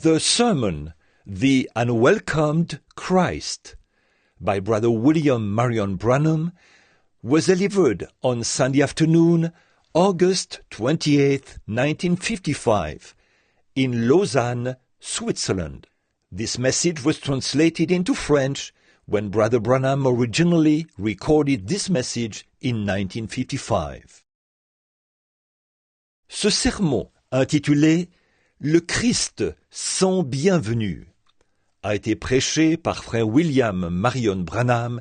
The sermon, The Unwelcomed Christ, by Brother William Marion Branham, was delivered on Sunday afternoon, August 28, 1955, in Lausanne, Switzerland. This message was translated into French when Brother Branham originally recorded this message in 1955. Ce sermon, intitulé « Le Christ sans bienvenue » a été prêché par frère William Marion Branham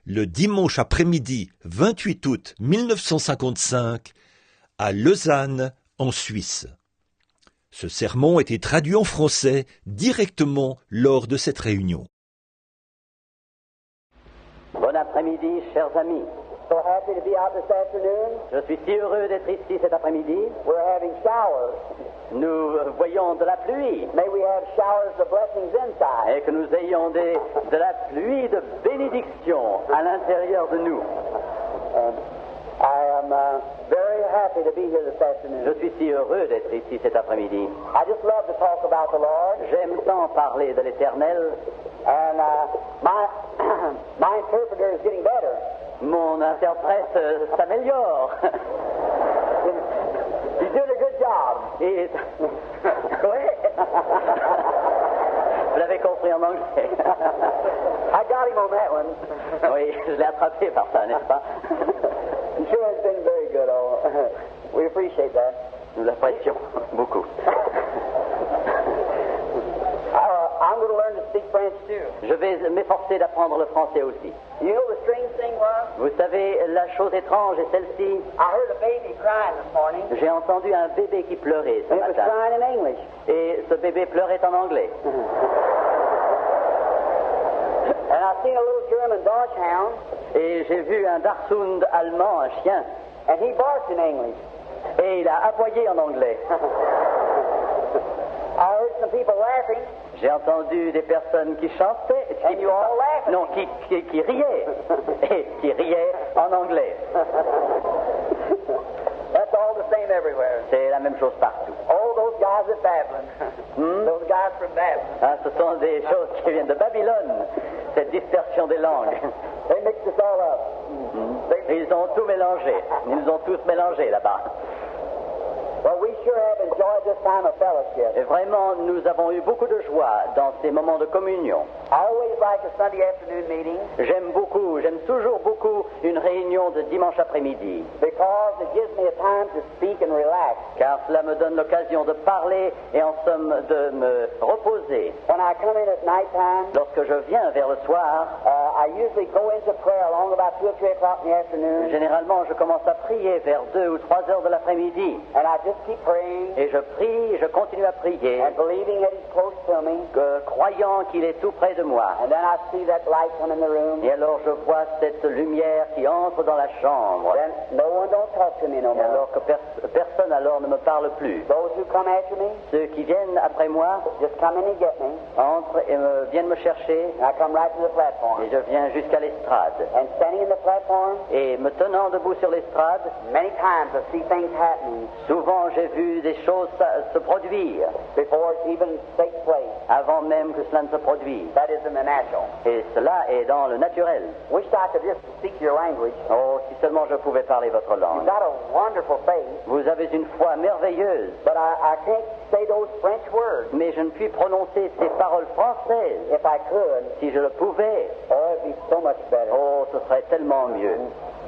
le dimanche après-midi 28 août 1955 à Lausanne, en Suisse. Ce sermon a été traduit en français directement lors de cette réunion. Bon après-midi, chers amis. So happy to be out this afternoon. Je suis si heureux d'être ici cet après-midi. We're having showers. Nous voyons de la pluie May we have showers of blessings inside. et que nous ayons de la pluie de bénédiction à l'intérieur de nous. I am very happy to be here this afternoon. Je suis si heureux d'être ici cet après-midi. I just love to talk about the Lord. J'aime tant parler de l'Éternel. And my interpreter is getting better. Mon interprète s'améliore. He's doing a good job. Et... Oui. Vous l'avez compris en anglais. I got him on that one. Oui, je l'ai attrapé par ça, n'est-ce pas? He sure has been very good. Oh, we appreciate that. Nous l'apprécions beaucoup. I'm going to learn to speak French too. Je vais m'efforcer d'apprendre le français aussi. You know the strange thing was? Vous savez, la chose étrange est celle-ci. I heard a baby crying this morning. J'ai entendu un bébé qui pleurait ce And it was matin. crying in English. Et ce bébé pleurait en anglais. And I seen a little German dachshund, Et j'ai vu un dachshund allemand, un chien. and he barked in English. Et il a aboyé en anglais. I heard some people laughing, J'ai entendu des personnes qui chantaient. and you all laughed. Non, qui riaient. Et qui riaient en anglais. That's all the same everywhere. C'est la même chose partout. Oh, those guys at Babylon. Those guys from Babylon. Hein, ce sont des choses qui viennent de Babylone, cette dispersion des langues. They mixed us all up. Ils ont tout mélangé. Ils nous ont tous mélangés là-bas. Well, we sure have enjoyed this time of fellowship. Et vraiment, nous avons eu beaucoup de joie dans ces moments de communion. I always like a Sunday afternoon meeting J'aime toujours beaucoup une réunion de dimanche après-midi, because it gives me a time to speak and relax. car cela me donne l'occasion de parler et en somme de me reposer. When I come in at nighttime, Lorsque je viens vers le soir, I usually go into prayer along about 2 or 3 o'clock in the afternoon, généralement je commence à prier vers 2 ou 3 heures de l'après-midi. and I just keep praying Et je prie, je continue à prier, and believing that He's close to me. croyant qu'il est tout près de moi. And then I see that light come in the room. Et alors je vois cette lumière qui entre dans la chambre. Then no one don't talk to me no Et more. alors que personne alors ne me parle plus. Those who come after me, Ceux qui viennent après moi just come in and get me. entrent et viennent me chercher, And I come right to the platform. et je viens jusqu'à l'estrade. And standing in the platform, Et me tenant debout sur l'estrade, many times I see things happening souvent j'ai vu des choses se produire before it even takes place. avant même que cela ne se produise. That is in the natural. Et cela est dans le naturel. Wish I could just speak your language. Oh, si seulement je pouvais parler votre You've langue. got a wonderful faith, Vous avez une foi merveilleuse, but I can't say those French words. mais je ne puis prononcer ces paroles françaises. If I could, Si je le pouvais, oh, it'd be so much better. oh, ce serait tellement mieux.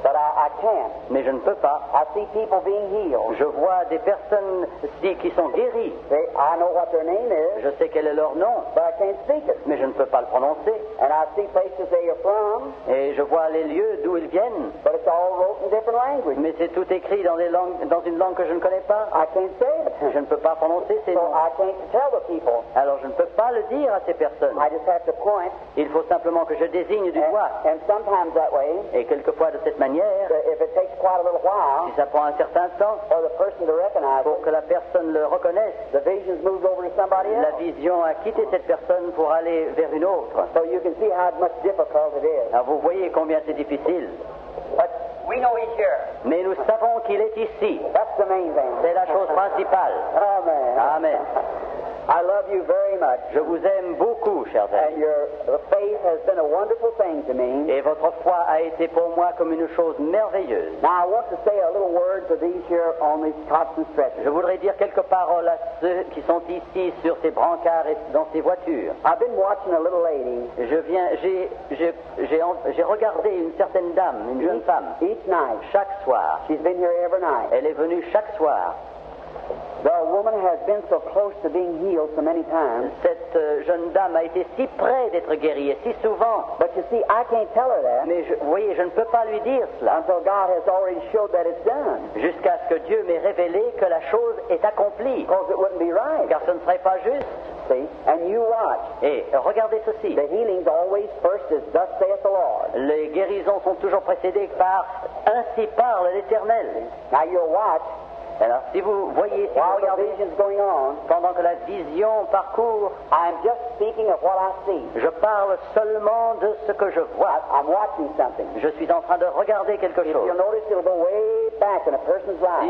But I can't. Mais je ne peux pas. I see people being healed. Je vois des personnes qui sont guéries. I know what their name is, Je sais quel est leur nom, but I can't speak it. mais je ne peux pas le prononcer. And I see places they are from, Et je vois les lieux d'où ils viennent, but it's all wrote in different language. mais c'est tout écrit dans une langue que je ne connais pas. I can't say it. Je ne peux pas prononcer ces So noms. I can't tell the people. Alors je ne peux pas le dire à ces personnes. I just have to point. Il faut simplement que je désigne du doigt. And sometimes that way, Et quelquefois de cette manière, if it takes quite a little while si ça prend un certain temps for the person to recognize pour it, que la personne le reconnaisse, the vision's moved over to somebody la else. vision a quitté cette personne pour aller vers une autre. So you can see how much difficult it is. Alors vous voyez combien c'est difficile. But we know He's here. Mais nous savons qu'il est ici. That's the main thing. C'est la chose principale. Amen. Amen. I love you very much. Je vous aime beaucoup, chers And amis. your faith has been a wonderful thing to me. Et votre foi a été pour moi comme une chose merveilleuse. Now, I want to say a little word to these here on these cots and stretchers. Je voudrais dire quelques paroles à ceux qui sont ici sur ces brancards et dans ces voitures. I've been watching a little lady J'ai regardé une certaine dame, une jeune femme, each night. chaque soir. She's been here every night. Elle est venue chaque soir. The woman has been so close to being healed so many times. Cette jeune dame a été si près d'être guérie, et si souvent. But you see, I can't tell her that Mais vous voyez, je ne peux pas lui dire cela until God has already showed that it's done. jusqu'à ce que Dieu m'ait révélé que la chose est accomplie. Because it wouldn't be right. Car ce ne serait pas juste. See? And you watch. Et regardez ceci. The healing's always first is thus saith the Lord. Les guérisons sont toujours précédées par ainsi parle l'Éternel. Now you'll watch Alors, si vous voyez, si vous while the regardez, vision's going on. pendant que la vision parcourt, I'm just speaking of what I see. je parle seulement de ce que je vois. I'm watching something. Je suis en train de regarder quelque If chose. you'll notice, it'll go way back in a person's life.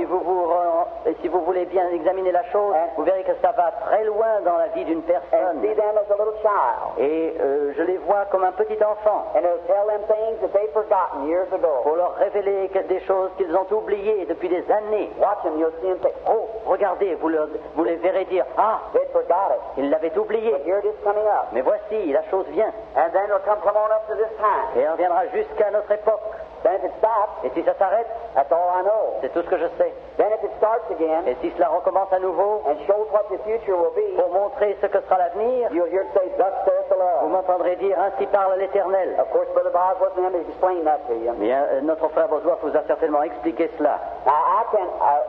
Si vous voulez bien examiner la chose, vous verrez que ça va très loin dans la vie d'une And personne. see them as a little child. Et je les vois comme un petit enfant, And it'll tell them things that they've forgotten years ago. pour leur révéler des choses qu'ils ont oubliées depuis des années. Watch them, you'll see them say, oh, Regardez, vous les verrez dire, ah, they'd forgot it. ils l'avaient oublié. But here it is coming up. Mais voici, la chose vient. And then it'll come on up to this time. Et elle reviendra jusqu'à notre époque. Then if it stops, Et si ça s'arrête, that's all I know. c'est tout ce que je sais. Then if it starts again Et si cela recommence à nouveau, and shows what the future will be, pour montrer ce que sera l'avenir, you'll hear it say, thus saith the vous Lord. m'entendrez dire, ainsi parle l'Éternel. Of course, Brother Bosworth and them has explained that to you. Bien, notre frère Bosworth vous a certainement expliqué cela. Now,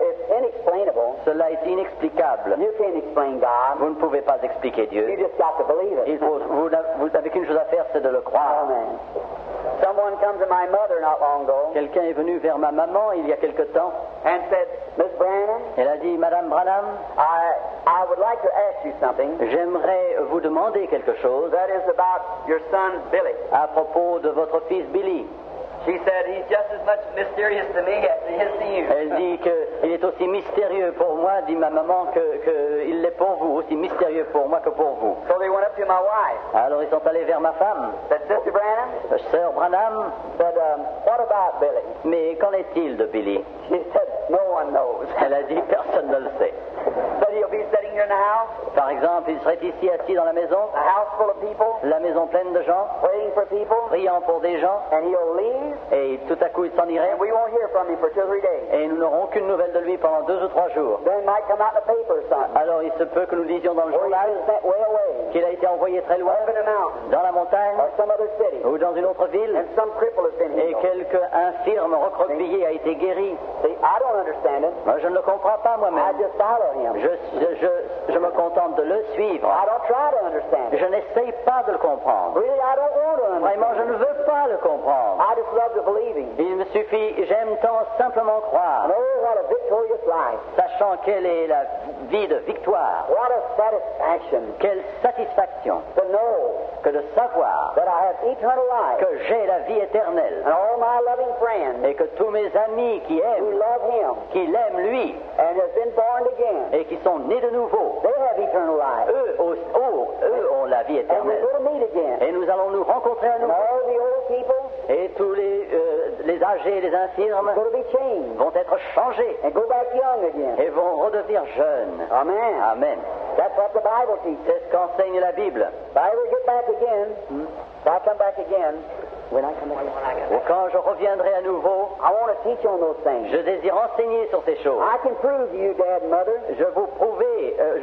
it's inexplainable. Cela est inexplicable. You can't explain God. Vous ne pouvez pas expliquer Dieu. You just got to believe it. Vous n'avez qu'une chose à faire, c'est de le croire. Amen. Someone come to my mother not long ago Quelqu'un est venu vers ma maman il y a quelque temps. and said, Miss Branham, Elle a dit, Madame Branham, I would like to ask you something. j'aimerais vous demander quelque chose That is about your son Billy. à propos de votre fils Billy. She said he's just as much mysterious to me as he is to you. Elle dit qu'il est aussi mystérieux pour moi, dit ma maman, qu'il l'est pour vous, aussi mystérieux pour moi que pour vous. So they went up to my wife. Alors ils sont allés vers ma femme, Said, Sister Branham, Sœur Branham, said, what about Billy? mais qu'en est-il de Billy? She said, no one knows. Elle a dit, personne ne le sait. Said he'll be sitting here in the house, Par exemple, il serait ici assis dans la maison, a house full of people, la maison pleine de gens, praying for people, priant pour des gens, and he'll leave, et tout à coup il s'en irait, and we won't hear from him for 2 or 3 days. et nous n'aurons aucune nouvelle de lui pendant 2 ou 3 jours. Then it might come out in the paper or something. Alors il se peut que nous lisions dans le Or he's journal been sent way away, qu'il a été envoyé très loin, up in the mountains, dans la montagne, or some other city, ou dans une autre ville, and some cripple has been et healed. quelque infirme recroquevillé a été guéri. See, I don't understand it. Moi, je ne le comprends pas I moi-même. just follow him. Je me contente de le suivre. I don't try to understand it. Je n'essaye pas de le comprendre. Really, I don't want to understand Vraiment, je ne veux pas le comprendre. I just love to believe him. Il me suffit, j'aime tant simplement croire, And oh, what a victorious life. sachant quelle est la vie de victoire, What a satisfaction quelle satisfaction to know que de savoir that I have eternal life. que j'ai la vie éternelle And all my loving friends et que tous mes amis qui who aiment, love him qui l'aiment lui and have been born again, et qui sont nés de nouveau, they have eternal life. eux ont la vie And we're éternelle. going to meet again. Et nous allons nous rencontrer à And nouveau. all the old people Et tous les âgés, les infirmes are going to be changed vont être changés and go back young again. et vont redevenir jeunes. Amen. Amen. That's what the Bible teaches. C'est ce qu'enseigne la Bible. If I ever get back again, if I come back again, Ou quand je reviendrai à nouveau, I want to teach on those things. je désire enseigner sur ces choses. I can prove to you, Dad and Mother, Je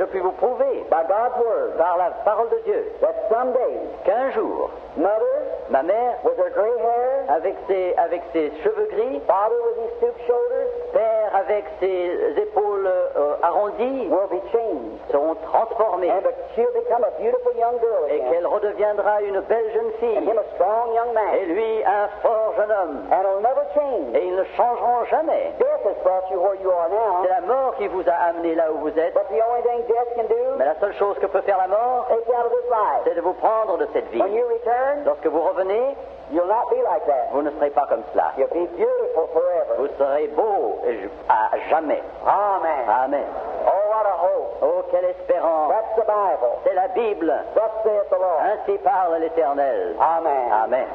puis vous prouver by God's Word, par la parole de Dieu that someday, qu'un jour, Mother, ma mère, with her gray hair, avec ses cheveux gris, Father with his stooped shoulders, père avec ses épaules arrondies, will be changed. seront transformés And she'll become a beautiful young girl et again. qu'elle redeviendra une belle jeune And fille him a strong young man. et lui un fort jeune homme. And it'll never change. Et ils ne changeront jamais. Death has brought you where you are now. C'est la mort qui vous a amené là où vous êtes. But the only thing death can do, Mais la seule chose que peut faire la mort, take you out of this life. c'est de vous prendre de cette vie. When you return, Lorsque vous revenez, you'll not be like that. vous ne serez pas comme cela. You'll be beautiful forever. Vous serez beau à jamais. Amen. Amen. Oh, what a hope. Oh, quelle espérance! That's the Bible. C'est la Bible. Thus saith the Lord. Ainsi parle l'Éternel. Amen. Amen.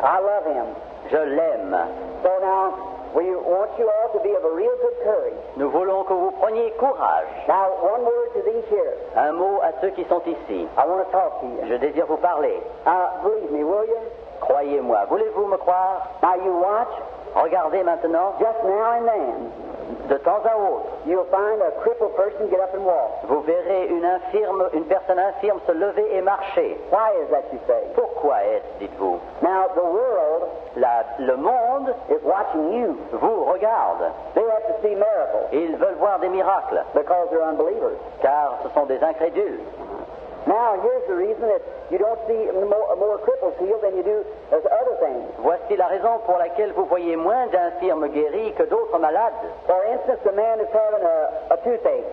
I love him. Je l'aime. So now, we want you all to be of a real good courage. Nous voulons que vous preniez courage. Now, one word to these here. Un mot à ceux qui sont ici. I want to talk to you. Je désire vous parler. Believe me, will you? Croyez-moi. Voulez-vous me croire? Now, you watch. Regardez maintenant. Just now and then, De temps à autre, you'll find a crippled person get up and walk. vous verrez une personne infirme se lever et marcher. Why is that, you say? Pourquoi est-ce, dites-vous? Now, the world Le monde is watching you. vous regarde. They have to see miracles Ils veulent voir des miracles, because they're unbelievers. car ce sont des incrédules. Now, here's the reason that you don't see more cripples healed than you do as other things. Voici la raison pour laquelle vous voyez moins d'infirmes guéris que d'autres malades. For instance, the man is having a toothache,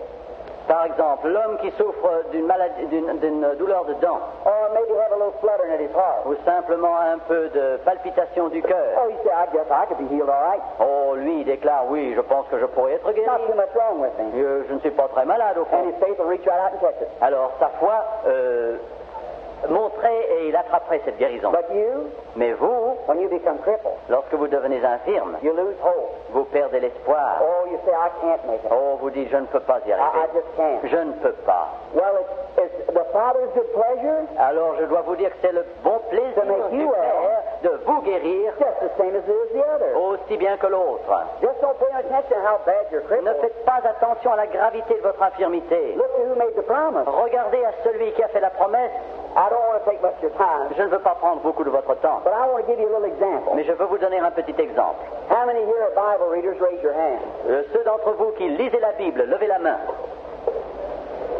Par exemple, l'homme qui souffre d'une douleur de dents, or maybe have a little fluttering at his heart. ou simplement un peu de palpitation du cœur. Oh, you say, I guess I could be healed all right. Oh, lui, il déclare, oui, je pense que je pourrais être guéri. Not too much wrong with him. Je ne suis pas très malade, au And fond. his faith will reach right out and catch it. Alors, sa foi montrait et il attraperait cette guérison. But you, Mais vous, when you become crippled, lorsque vous devenez infirme, you lose hope. vous perdez l'espoir. Oh, you say, I can't make it. Oh, vous dites, je ne peux pas y I arriver. just can't. Je ne peux pas. Well, it's the Father's good pleasure, Alors, je dois vous dire que c'est le bon plaisir To make du you Père de vous guérir just the same as it is the other. aussi bien que l'autre. Just don't pay attention to how bad you're Ne crippled. faites pas attention à la gravité de votre infirmité. Look at who made the promise. Regardez à celui qui a fait la promesse. I don't want to take much of your time, Je ne veux pas prendre beaucoup de votre temps, but I want to give you a little example. mais je veux vous donner un petit exemple. How many here are Bible readers? Raise your hand. Ceux d'entre vous qui lisez la Bible, levez la main.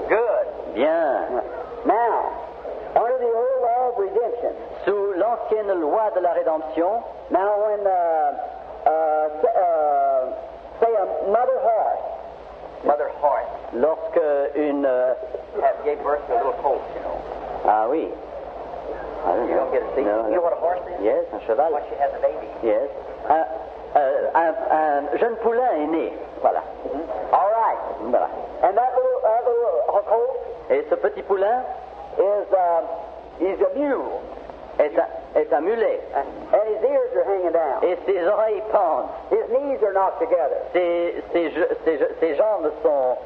Good. Bien. Now, under the old law of redemption, Sous l'ancienne loi de la rédemption, now when, say a mother horse, lorsque une... gave birth to a little colt, you know. Ah oui. I don't You don't get to see. No, You know what a horse is? Yes, un cheval. When she has a baby. Yes. Un jeune poulain est né. Voilà. All right. Voilà. And that little colt Et ce petit poulain is a mule, est un mulet. and his ears are hanging down. Et ses oreilles pendent. His knees are knocked together. Ses jambes sont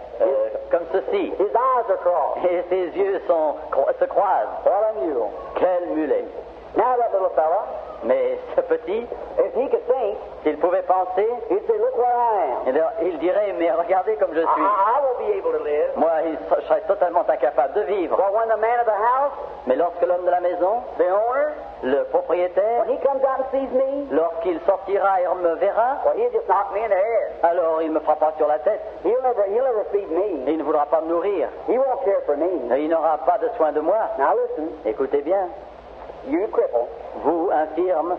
comme ceci. His eyes are crossed. Et ses yeux se croisent. What a mule. Quel mulet. Now that little fella, Mais ce petit, if he could think, s'il pouvait penser, he'd say, look where I am. eh bien, il dirait, mais regardez comme je suis. I won't be able to live. Moi, je serais totalement incapable de vivre. But when the man of the house, Mais lorsque l'homme de la maison, the owner, le propriétaire, when he comes out and sees me, lorsqu'il sortira et me verra, well, he'll just knock me in the head. alors il me frappera sur la tête. He'll never feed me. Et il ne voudra pas me nourrir. He won't care for me. Et il n'aura pas de soin de moi. Now listen, Écoutez bien, you cripple. vous, infirme,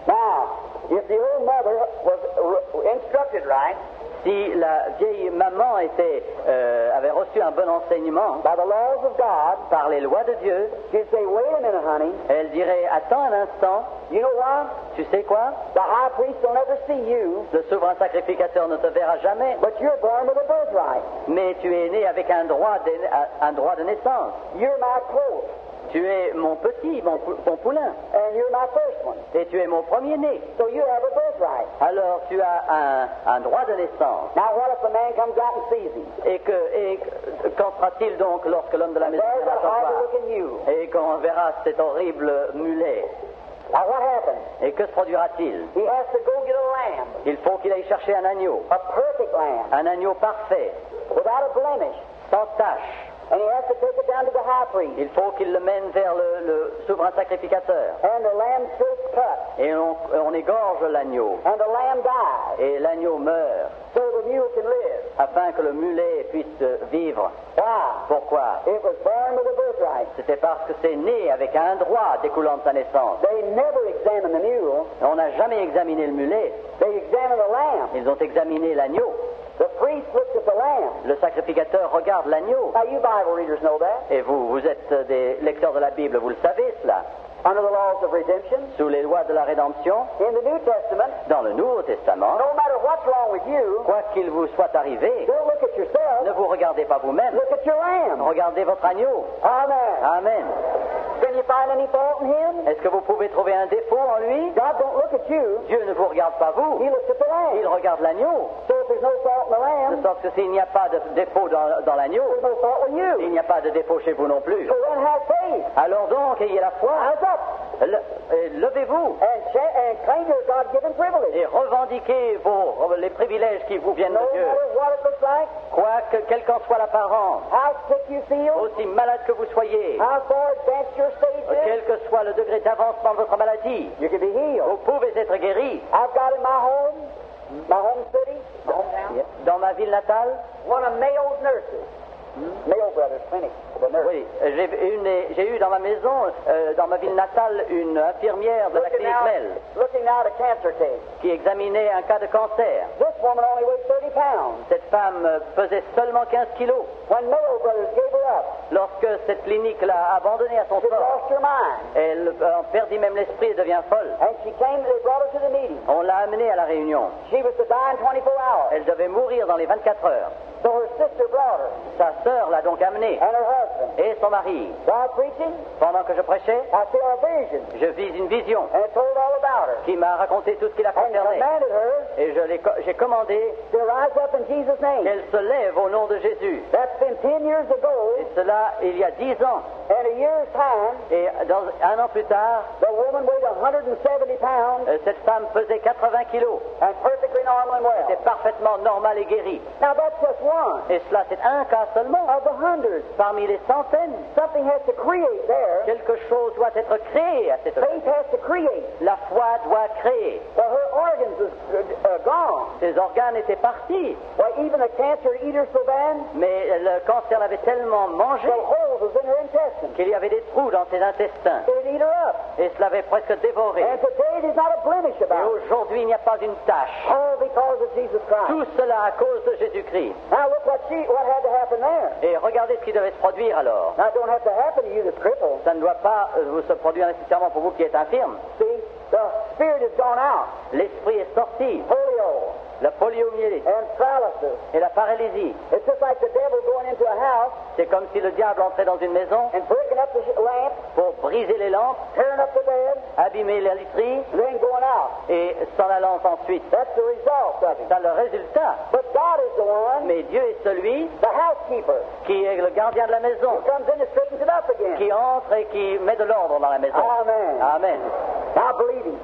Now, if the old mother was instructed right si la vieille maman avait reçu un bon enseignement by the laws of God, par les lois de Dieu, she'd say, wait a minute, honey. elle dirait, attends un instant, You know what? tu sais quoi? The high priest will never see you, Le souverain sacrificateur ne te verra jamais, but you're born with a birthright. mais tu es né avec un droit de naissance. You're my colt, Tu es mon petit, mon poulain, and you're my first one. et tu es mon premier-né. So you have a birthright. Alors tu as un droit de naissance. Now, what if the man comes out and sees him? Et qu'en sera-t-il donc lorsque l'homme de la maison There's viendra that te voir horrible-looking mule. et qu'on verra cet horrible mulet? Now, what happens? Et que se produira-t-il? He has to go get a lamb, Il faut qu'il aille chercher un agneau, a perfect lamb, un agneau parfait, without a blemish, sans tache. and he has to take it down to the high priest. Il faut qu'il le mène vers le souverain sacrificateur. And the lamb's throat's cut, Et on égorge l'agneau. and the lamb dies, Et l'agneau meurt, so the mule can live. afin que le mulet puisse vivre. Why? Pourquoi? It was born with a birthright. C'était parce que c'est né avec un droit découlant de sa naissance. They never examined the mule. On n'a jamais examiné le mulet. They examined the lamb. Ils ont examiné l'agneau. The priest looks at the lamb. Le sacrificateur regarde l'agneau. Now, you Bible readers know that. Et vous êtes des lecteurs de la Bible, vous le savez cela. under the laws of redemption. sous les lois de la rédemption. In the New Testament, Dans le Nouveau Testament, no matter what's wrong with you, quoi qu'il vous soit arrivé, don't look at yourself, ne vous regardez pas vous-même, look at your lamb. regardez votre agneau. Amen. Amen. Can you find any fault in him? Est-ce que vous pouvez trouver un défaut en lui? God don't look at you, Dieu ne vous regarde pas vous, He looks at the il lamb. regarde l'agneau. So if there's no fault in the De lamb, sorte que s'il n'y a pas de défaut dans l'agneau, there's no fault with il you. n'y a pas de défaut chez vous non plus. So then have faith. Alors donc, ayez la foi, Rise up levez-vous and claim your God-given privilege. et revendiquez les privilèges qui vous viennent No de Dieu. matter what it looks like, Quelle qu'en soit l'apparence, how sick you feel, aussi malade que vous soyez, how far advanced your stage is, quel que soit le degré d'avancement de votre maladie, you can be healed. vous pouvez être guéri. I've got in my home city, my hometown, Dans ma ville natale, one of Mayo's nurses, Mayo Brothers Clinic, the nurse. oui, j'ai eu dans ma maison, dans ma ville natale, une infirmière de la clinique Mel Looking out a cancer case. qui examinait un cas de cancer. This woman only weighed 30 pounds. Cette femme pesait seulement 15 kilos. When Mayo Brothers gave her up, Lorsque cette clinique l'a abandonnée à son she sort, lost her mind. elle en perdit même l'esprit et devient folle. And they brought her to the meeting. On l'a amenée à la réunion. She was to die in 24 hours. Elle devait mourir dans les 24 heures. So her sister brought her, Sa sœur l'a donc amenée, and her husband. et son mari. While preaching, Pendant que je prêchais, I saw a vision, je vis une vision and it told all about her. qui m'a raconté tout ce qui la And concernait. commanded her Et j'ai commandé to rise up in Jesus' name. qu'elle se lève au nom de Jésus. That's been 10 years ago. Et cela, il y a 10 ans. In a year's time, Et un an plus tard, the woman weighed 170 pounds cette femme pesait 80 kilos. and perfectly normal and well. C'était parfaitement normal et guéri. Now that's just one Et cela, c'est un cas seulement. of the hundreds. Parmi les centaines, Something has to create there. quelque chose doit être créé à cette heure. Faith has to create. La foi doit créer. Well, her organs is gone. Ses organes étaient partis, Well, even the cancer eater so bad, mais le cancer l'avait tellement mangé the holes was in her intestines. qu'il y avait des trous dans ses intestins. It eat her up. Et cela avait presque dévoré. And today there's not a blemish Et about it. aujourd'hui, il n'y a pas une tache. All because of Jesus Christ. Tout cela à cause de Jésus-Christ. Now look what had to happen there. Et regardez ce qui devait se produire alors. Now it don't have to happen to you that's crippled. Ça ne doit pas vous se produire nécessairement pour vous qui êtes infirme. See, the spirit has gone out. L'esprit est sorti. Polio La poliomyélite and paralysis. et la paralysie. It's just like the devil going into a house C'est comme si le diable entrait dans une maison and breaking up the lamp, pour briser les lampes, tearing up the bed, abîmer la literie and then going out. et s'en allant ensuite. That's the result of it. C'est le résultat. But God is the one, Mais Dieu est celui the housekeeper, qui est le gardien de la maison, who comes in and straightens it up again. qui entre et qui met de l'ordre dans la maison. Amen. Amen. Now believe Him.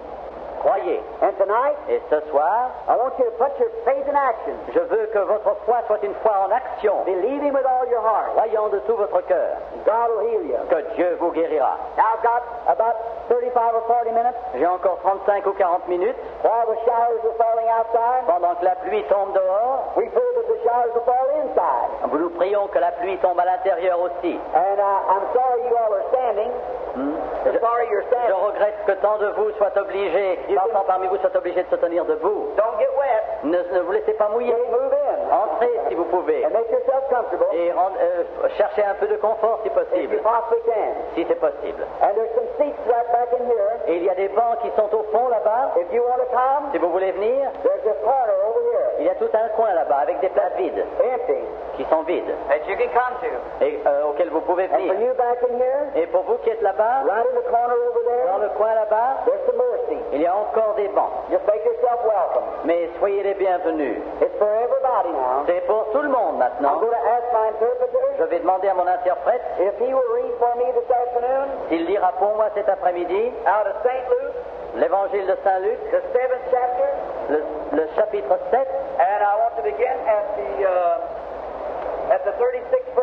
Croyez. And tonight, Et ce soir, I want you to put your faith in action. je veux que votre foi soit une foi en action, Believe Him with all your heart. croyant de tout votre cœur God will heal you. que Dieu vous guérira. Now I've got about 35 or 40 minutes J'ai encore 35 ou 40 minutes while the showers are falling outside. pendant que la pluie tombe dehors. We pray that the showers will fall inside. Nous prions que la pluie tombe à l'intérieur aussi. And I'm sorry you all are standing. I'm sorry you're Je standing. regrette que tant de vous soient obligés, tant parmi vous soient obligés de se tenir debout. Don't get wet. Ne vous laissez pas mouiller. Move in Entrez si vous pouvez. and make yourself comfortable Et cherchez un peu de confort si if possible. you possibly can. Si c'est possible. And there's some seats right back in here. Et il y a des bancs qui sont au fond là-bas. If you want to come, Si vous voulez venir, there's this corner over here, il y a tout un coin là-bas avec des places vides, empty, qui sont vides, that you can come to. et auxquelles vous pouvez And for venir. you back in here, Et pour vous qui êtes là-bas, right in the corner over dans there, le coin là-bas, there's some mercy. il y a encore des bancs. Just make yourself welcome. Mais soyez les bienvenus. It's for everybody now. C'est pour tout le monde I'm maintenant. going to ask my interpreter Je vais demander à mon interprète if he will read for me this afternoon s'il lira pour moi cet après-midi out of St. Luke, l'évangile de Saint Luc, the 7th chapter, le chapitre 7, and I want to begin at the 36th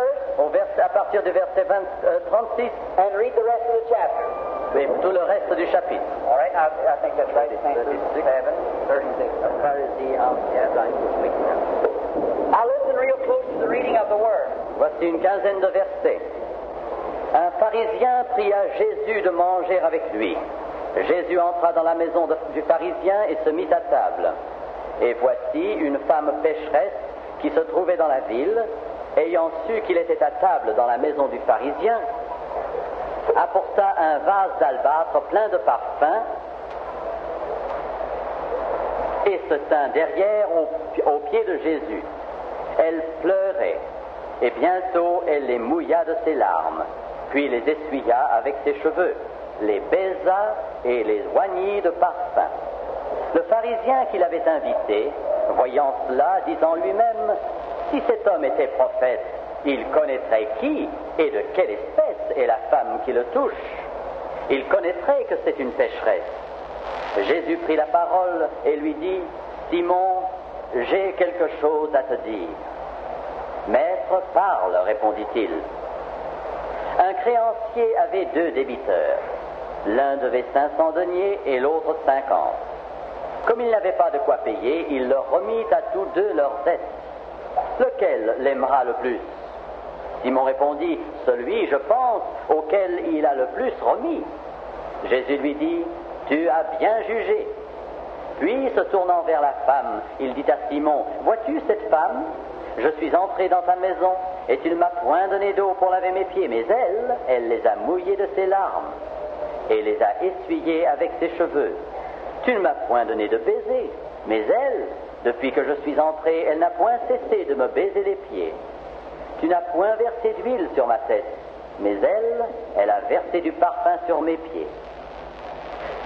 verse à partir du verset 36, and read the rest of the chapter. et tout le reste du chapitre. All right, I think that's right. St. Luke 7, 36. Now listen real close to the reading of the Word. Voici une quinzaine de versets. Un pharisien pria Jésus de manger avec lui. Jésus entra dans la maison du pharisien et se mit à table. Et voici une femme pécheresse qui se trouvait dans la ville, ayant su qu'il était à table dans la maison du pharisien, apporta un vase d'albâtre plein de parfums et se tint derrière au pied de Jésus. Elle pleurait, et bientôt elle les mouilla de ses larmes, puis les essuya avec ses cheveux, les baisa et les oignit de parfum. Le pharisien qui l'avait invité, voyant cela, dit en lui-même, si cet homme était prophète, il connaîtrait qui et de quelle espèce est la femme qui le touche. Il connaîtrait que c'est une pécheresse. Jésus prit la parole et lui dit, Simon, j'ai quelque chose à te dire. Maître, parle, répondit-il. Un créancier avait 2 débiteurs. L'un devait 500 deniers et l'autre 50. Comme il n'avait pas de quoi payer, il leur remit à tous 2 leurs dettes. Lequel l'aimera le plus? Simon répondit, celui, je pense, auquel il a le plus remis. Jésus lui dit, tu as bien jugé. Puis, se tournant vers la femme, il dit à Simon, vois-tu cette femme? Je suis entré dans ta maison, et tu ne m'as point donné d'eau pour laver mes pieds, mais elle les a mouillés de ses larmes, et les a essuyés avec ses cheveux. Tu ne m'as point donné de baiser, mais elle, depuis que je suis entré, elle n'a point cessé de me baiser les pieds. Tu n'as point versé d'huile sur ma tête, mais elle a versé du parfum sur mes pieds.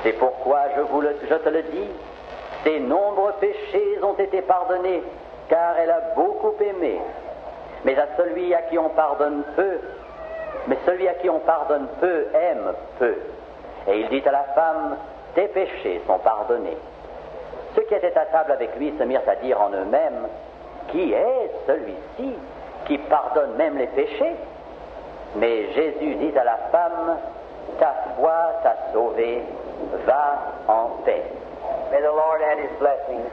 C'est pourquoi je te le dis, ses nombreux péchés ont été pardonnés, car elle a beaucoup aimé. Mais à celui à qui on pardonne peu, aime peu. Et il dit à la femme, tes péchés sont pardonnés. Ceux qui étaient à table avec lui se mirent à dire en eux-mêmes, qui est celui-ci qui pardonne même les péchés? Mais Jésus dit à la femme, ta foi t'a sauvée, va en paix. May the Lord add His blessings.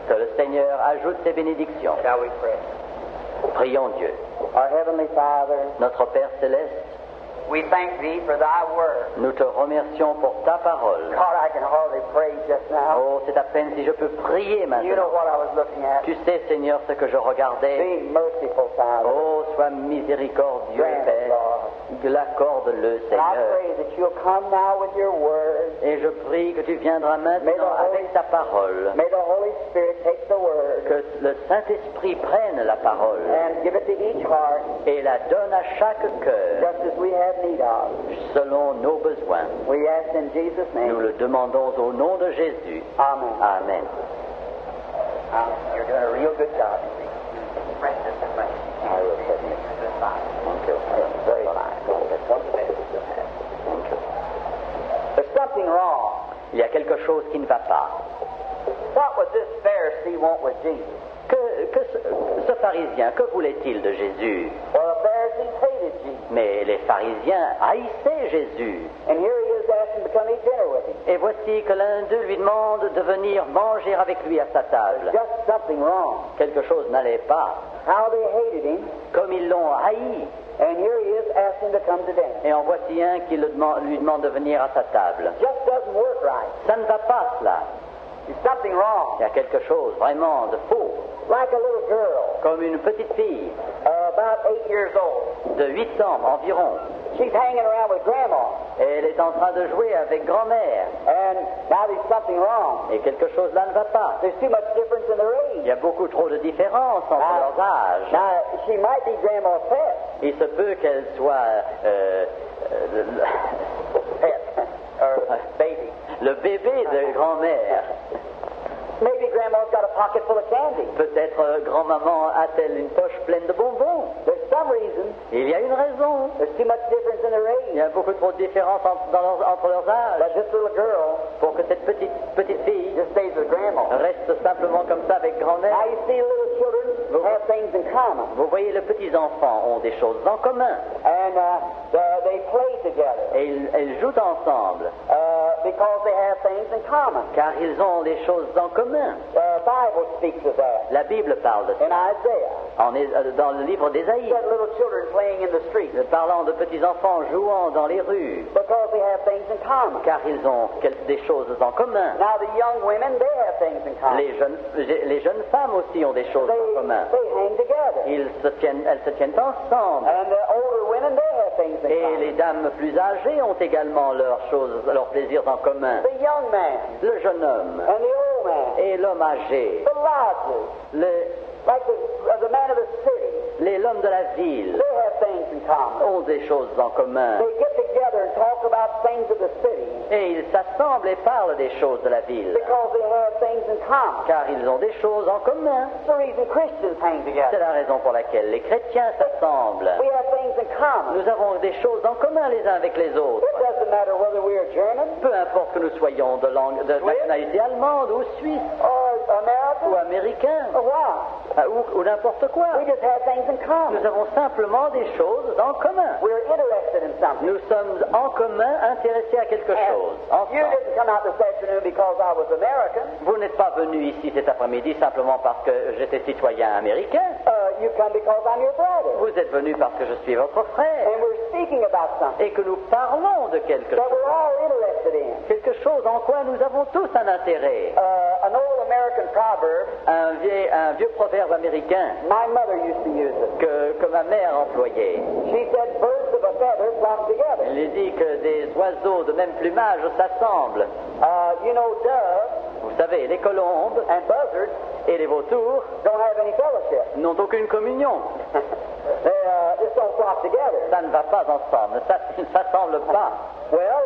Que le Seigneur ajoute ses bénédictions. Shall we pray? Prions Dieu. Our Heavenly Father, Notre Père Céleste, we thank Thee for Thy Word. nous te remercions pour ta parole. God, I can hardly pray just now. Oh, c'est à peine si je peux prier You know maintenant. what I was looking at. Tu sais, Seigneur, ce que je regardais. Be merciful, Father. Oh, sois miséricordieux, Grant, Père. Lord. Accorde-le, And I Seigneur. pray that You'll come now with Your Word. Et je prie que tu viendras maintenant avec ta parole. May the Holy Spirit take the Word Que le Saint-Esprit prenne la parole and give it to each heart et la donne à chaque cœur just as we have need of. selon nos besoins. We ask in Jesus' Nous name. le demandons au nom de Jésus. Amen. Amen. You're doing a real good job. I will submit. Thank you. Very fine. That's one of the best you'll have. Thank you. There's something wrong. Il y a quelque chose qui ne va pas. What would this Pharisee want with Jesus? Ce pharisien, que voulait-il de Jésus? Well, the Pharisees hated Jesus. Mais les pharisiens haïssaient Jésus. And here he is asking to come eat dinner with him. Et voici que l'un d'eux lui demande de venir manger avec lui à sa table. Just something wrong. Quelque chose n'allait pas. How they hated him. Comme ils l'ont haï. And here he is asking to come to dinner. Et en voici un qui lui demande de venir à sa table. Just doesn't work right. Ça ne va pas, cela. There's something wrong. Il y a quelque chose vraiment de faux. Like a little girl, Comme une petite fille about 8 years old. de 8 ans environ. She's hanging around with Grandma. Et elle est en train de jouer avec grand-mère. And now there's something wrong. Et quelque chose là ne va pas. There's too much difference in their Il age. y a beaucoup trop de différence entre leurs âges. Now, she might be Grandma's pet. Il se peut qu'elle soit Pet. Or baby. le bébé de grand-mère. Maybe Grandma's got a pocket full of candy. Peut-être grand-maman a-t-elle une poche pleine de bonbons. There's some reason. Il y a une raison. There's too much difference in their Il y age. a beaucoup trop de différence entre leurs âges But this little girl pour que cette petite fille just stays with Grandma. reste simplement comme ça avec grand-mère. Now you see, little children have things in common. Vous voyez, les petits enfants ont des choses en commun And they play together et ils jouent ensemble because they have things in common. car ils ont des choses en commun. The Bible speaks of that La Bible parle de in ça Isaiah. dans le livre d'Ésaïe, Said little children playing in the street parlant de petits enfants jouant dans les rues because they have things in common. car ils ont des choses en commun. Now the young women, they have things in common. Les jeunes femmes aussi ont des choses en commun. They hang together. Elles se tiennent ensemble. And the older women, they have things in Et common. les dames plus âgées ont également leurs plaisirs en commun. The young man Le jeune homme and the old man, et l'homme âgé, the lodgers, like the man of the city, l'homme de la ville they have things in common. ont des choses en commun. They get together and talk about things of the city Et ils s'assemblent et parlent des choses de la ville, because they have things in common. car ils ont des choses en commun. That's the reason Christians hang C'est together. la raison pour laquelle les chrétiens s'assemblent. We have things in common. Nous avons des choses en commun les uns avec les autres. It doesn't matter whether we are German Peu importe que nous soyons de nationalité allemande ou suisse or ou American américain or what. ou n'importe quoi. We just have things in common. Nous avons simplement des choses en commun. We're interested in something. Nous sommes en commun intéressés à quelque chose. You Ensemble. didn't come out this afternoon because I was American. Vous n'êtes pas venu ici cet après-midi simplement parce que j'étais citoyen américain. You come because I'm your brother. Vous êtes venu parce que je suis votre frère And we're speaking about something et que nous parlons de quelque that chose. we're all interested in. Quelque chose en quoi nous avons tous un intérêt. An old American proverb, Un vieux proverbe américain my mother used to use it. que ma mère employait. She said, birds of a feather flock together. Il dit que des oiseaux de même plumage s'assemblent. You know, doves Vous savez, les colombes and buzzards et les vautours don't have any fellowship. n'ont aucune communion. They just don't flock together. Ça ne va pas ensemble, ça ne s'assemble pas. Well,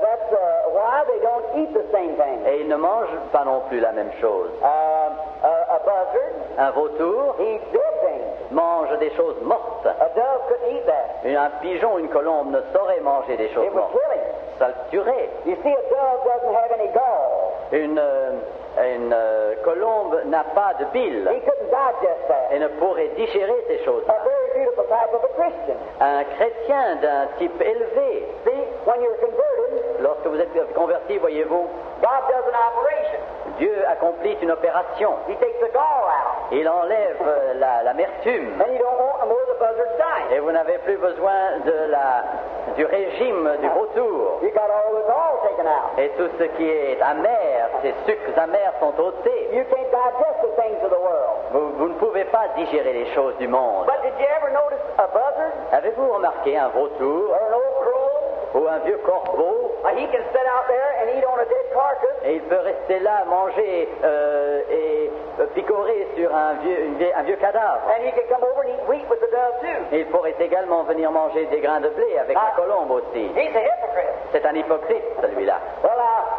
that's why they don't eat the same thing. Et ils ne mangent pas non plus la même chose. A buzzard Un vautour eats dead things. mange des choses mortes. A dove couldn't eat that. Un pigeon, une colombe ne saurait manger des choses It would mortes. kill him. Ça le tuerait. You see, a dove doesn't have any gall. Une colombe n'a pas de bile He couldn't digest that. et ne pourrait digérer ces choses. A very beautiful type of a Christian. Un chrétien d'un type élevé, See, when you're converted, lorsque vous êtes converti, voyez-vous, God does an operation. Dieu accomplit une opération. He takes the gall out. Il enlève l'amertume. Then you don't want no more of the buzzard's dying. Et vous n'avez plus besoin du régime du vautour. You got all the gall taken out. Et tout ce qui est amer, ces sucres amers sont ôtés. You can't digest the things of the world. Vous ne pouvez pas digérer les choses du monde. But did you ever notice a buzzard Avez-vous remarqué un vautour or an old crow? ou un vieux corbeau? He can sit out there and eat on a dead carcass. Et il peut rester là, manger et picorer sur un vieux cadavre. And he can come over and eat wheat with the dove too. Et il pourrait également venir manger des grains de blé avec la colombe aussi. He's a hypocrite. C'est un hypocrite, celui-là. Well,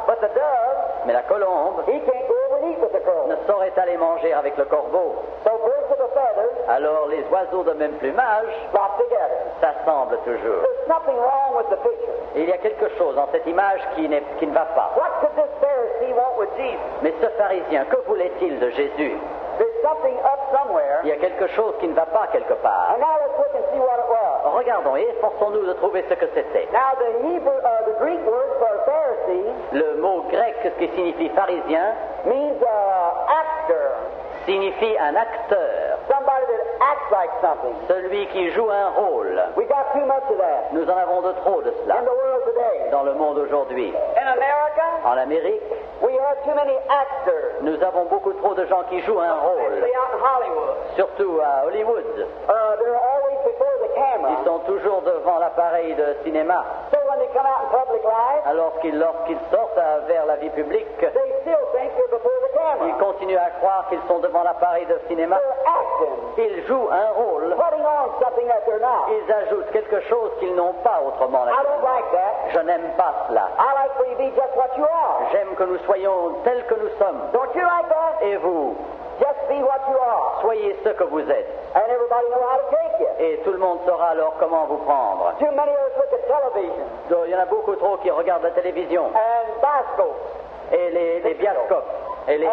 but the dove, Mais la colombe he can't go over and eat with the crow. ne saurait aller manger avec le corbeau. So birds of a feather Alors les oiseaux de même plumage flock together. s'assemblent toujours. There's something wrong with the picture. Et il y a quelque chose dans cette image qui ne va pas. What could this Pharisee want with Jesus? Mais ce pharisien, que voulait-il de Jésus? There's something up somewhere. Il y a quelque chose qui ne va pas quelque part. And now let's look and see what it was. Regardons et efforçons-nous de trouver ce que c'était. Now the Greek word for Pharisee Le mot grec qui signifie pharisien means actor. signifie un acteur, Somebody that acts like something. celui qui joue un rôle. We got too much of that Nous en avons de trop de in cela the world today. dans le monde aujourd'hui. In America, En Amérique, we have too many actors, nous avons beaucoup trop de gens qui jouent un rôle, especially out in Hollywood. surtout à Hollywood. They're always before the camera. Ils sont toujours devant l'appareil de cinéma. So when they come out in public life, Alors lorsqu'ils sortent vers la vie publique, they still think they're before the ils camera. continuent à croire qu'ils sont devant l'appareil de cinéma. They're acting, Ils jouent un rôle. putting on something that they're not. Ils ajoutent quelque chose qu'ils n'ont pas autrement. I don't like that. Je n'aime pas cela. I like for you to be just what you are. J'aime que nous soyons tels que nous sommes. Don't you like that? Et vous, Just be what you are. soyez ce que vous êtes. And everybody know how to take you. Et tout le monde saura alors comment vous prendre. Too many of us look at television Donc, il y en a beaucoup trop qui regardent la télévision and bioscopes. et les bioscopes et les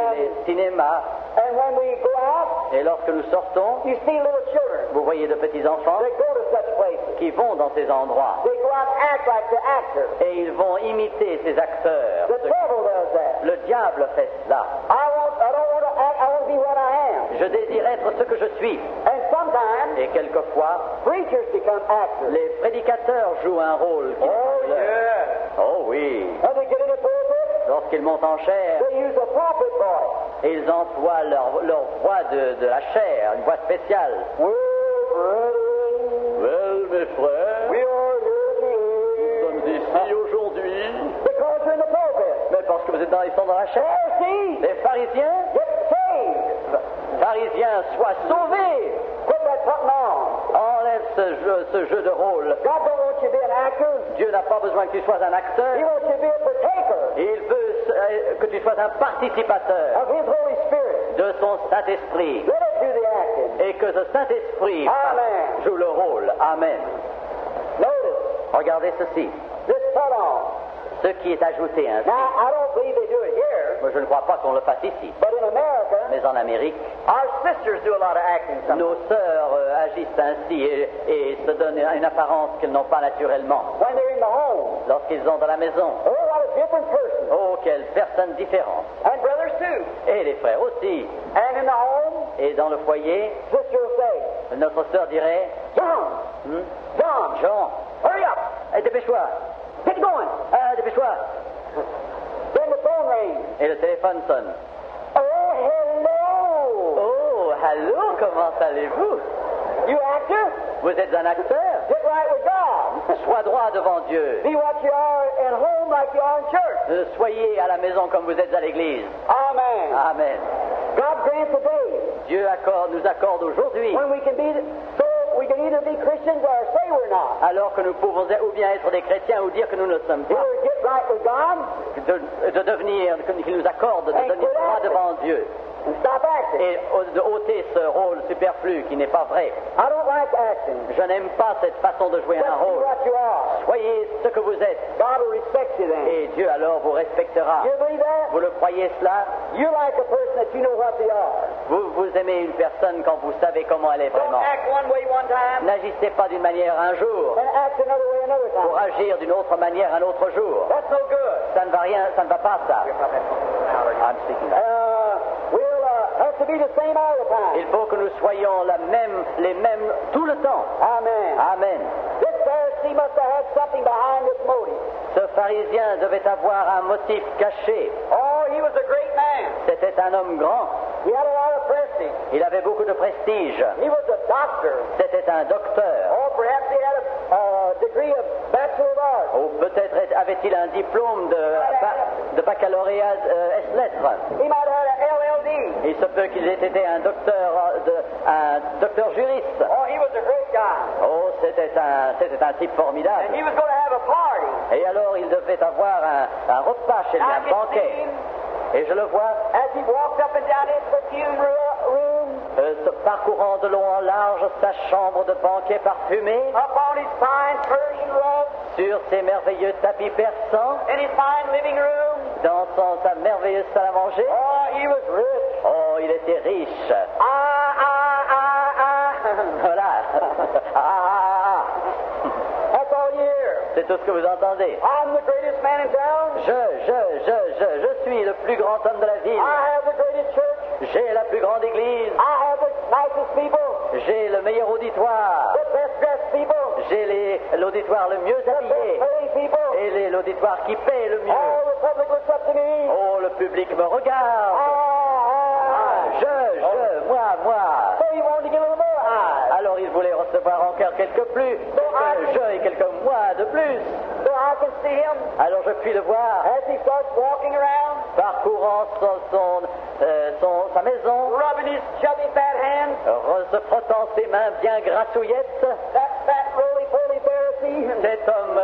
cinémas. And when we go out, Et lorsque nous sortons, you see little children. vous voyez de petits enfants They go to such places. qui vont dans ces endroits. They go out and act like the actors. Et ils vont imiter ces acteurs. The devil does that. Le diable fait cela. I don't want to act. I want to be what I am. Je désire être ce que je suis. And sometimes Et quelquefois, preachers become actors. les prédicateurs jouent un rôle. qui Oh, n'est pas leur. yeah. Oh oui. When they get in the pulpit, Lorsqu'ils montent en chair, they use a pulpit voice. et ils emploient leur voix de la chair, une voix spéciale. Well, brethren, Well, mes frères, we are maintenant ils sont dans la chair. Pharisees, Les pharisiens, get saved. pharisiens, soient sauvés. Quit that putting on. Enlève ce jeu de rôle. God don't want you to be an actor. Dieu n'a pas besoin que tu sois un He acteur. wants you to be a partaker Il veut que tu sois un participateur of His Holy Spirit. de son Saint-Esprit. Let it do the acting. Et que ce Saint-Esprit Amen. joue le rôle. Amen. Notice Regardez ceci. this put on. Ce qui est ajouté ainsi. Now, I don't believe they do it here, Moi, je ne crois pas qu'on le fasse ici. but in America, Mais en Amérique, our sisters do a lot of acting sometimes. nos sœurs agissent ainsi et se donnent une apparence qu'elles n'ont pas naturellement. When they're in the home, Lorsqu'ils sont dans la maison, a whole lot of different persons. oh, quelles personnes différentes. And brothers too. Et les frères aussi. And in the home, Et dans le foyer, sister will say, notre sœur dirait, John, John, Jean, hurry up, dépêche-toi, get going. dépêche-toi. Then the phone rings. Et le téléphone sonne. Oh, hello. Oh, allô, comment allez-vous? You actor? Vous êtes un acteur? Get right with God. Sois droit devant Dieu. Be what you are at home like you are in church. Soyez à la maison comme vous êtes à l'église. Amen. Amen. God grants today Dieu nous accorde aujourd'hui, when we can be so we can either be Christians or say we're not. alors que nous pouvons ou bien être des chrétiens ou dire que nous ne le sommes pas, Either get right with God de devenir, qu'il nous accorde de devenir droit devant Dieu and stop acting. et de ôter ce rôle superflu qui n'est pas vrai. I don't like acting. Je n'aime pas cette façon de jouer Just un be rôle. what you are. Soyez ce que vous êtes God will respect you then. et Dieu alors vous respectera. You believe that? Vous le croyez cela? You like a person that you know what they are. Vous aimez une personne quand vous savez comment elle est Don't vraiment. act one way one time N'agissez pas d'une manière un jour and act another way another pour time. agir d'une autre manière un autre jour. That's no good. Ça ne va rien, ça ne va pas ça. I'm speaking. We'll have to be the same all the time. Il faut que nous soyons les mêmes tout le temps. Amen. Amen. This Pharisee must have had something behind this motive. Ce pharisien devait avoir un motif caché. Oh, he was a great man. C'était un homme grand. He had a lot of prestige. Il avait beaucoup de prestige. He was a doctor. C'était un docteur. Oh, perhaps he had a degree of Bachelor of Arts. Ou peut-être avait-il un diplôme de baccalauréat S-lettres. He might have had a LLD. Il se peut qu'il ait été un docteur juriste. Oh, he was a great guy. Oh, c'était un type formidable. And he was going to have a party. Et alors il devait avoir un repas chez lui, I un could banquet. see him Et je le vois as he walked up and down his perfume room, se parcourant de long en large sa chambre de banquet parfumée, up on his fine Persian rug, sur ses merveilleux tapis persans, in his fine living room. dans sa merveilleuse salle à manger. Oh, he was rich. Oh, il était riche. Voilà. That's all you hear. C'est tout ce que vous entendez. I'm the greatest man in town. Je suis le plus grand homme de la ville. I have the greatest church. J'ai la plus grande église. I have the nicest people. J'ai le meilleur auditoire. The best dressed people. J'ai l'auditoire le mieux The best habillé. paying people. Et l'auditoire qui paie le mieux. All the public looks up to me. Oh, le public me regarde. Moi. So he wanted to get a little more high. Alors il voulait recevoir encore quelques plus, quelques je et quelques moi de plus. So I can see him Alors je puis le voir as he starts walking around, parcourant sa maison, rubbing his chubby fat hands. se frottant ses mains bien grassouillettes. That fat roly-poly Pharisee. Cet homme,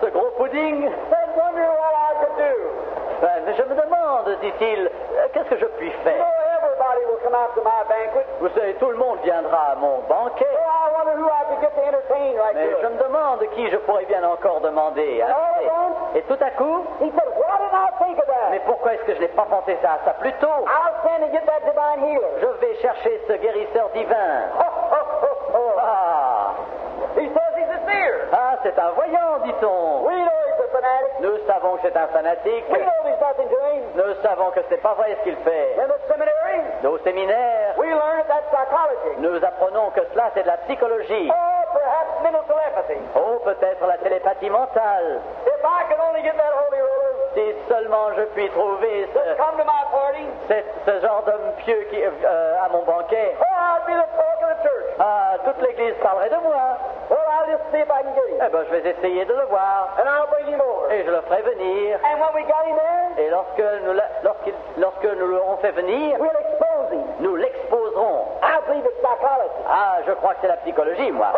ce gros pudding. Said, wonder what I could do. Je me demande, dit-il, qu'est-ce que je puis You faire? know, everybody will come out to my banquet. Vous savez, tout le monde viendra à mon banquet. So I wonder who I could get to entertain right Mais je there. me demande qui je pourrais bien encore demander. All at once, Et tout à coup, he said, why didn't I think of mais that? pourquoi est-ce que je n'ai pas pensé à ça plus tôt? I'll stand and get that divine healer. Je vais chercher ce guérisseur divin. Ah, He says he's a seer. c'est un voyant, dit-on. We know he's a fanatic. Nous savons que c'est un fanatique. We know there's nothing to him. Nous savons que c'est pas vrai ce qu'il fait. In the seminary, Au séminaire, we learn that that's psychology. nous apprenons que cela, c'est de la psychologie. Or perhaps mental telepathy. Oh, peut-être la télépathie mentale. If I could only get that holy roller, Si seulement je puis trouver come to my party, ce genre d'homme pieux à mon banquet, oh, I'd be the talk of the church. toute l'Église parlerait de moi. Well, I'll just see if I can get him. Eh ben, je vais essayer de le voir. And I'll bring him over. Et je le ferai venir. And when we got him there, Et lorsque nous l'aurons fait venir, we'll expose him. nous l'exposerons. I believe it's psychology. Ah, je crois que c'est la psychologie, moi.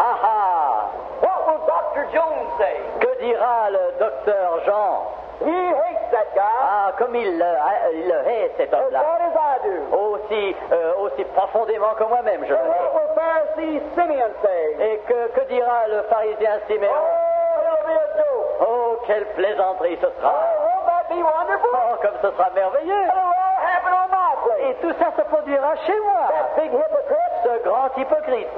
Ah ah! What will Dr. Jones say? Que dira le docteur Jean? He hates that guy Ah, comme il le hait, cet as homme-là. bad as I do. Aussi profondément que moi-même, je le And hais. what will Pharisee Simeon say? Et que dira le pharisien Siméon? Oh, it'll be a joke. Oh, quelle plaisanterie ce Oh, sera! won't that be wonderful? Oh, comme ce sera merveilleux! It'll all happen on my place. Et tout ça se produira chez moi! That big hypocrite, Ce grand hypocrite!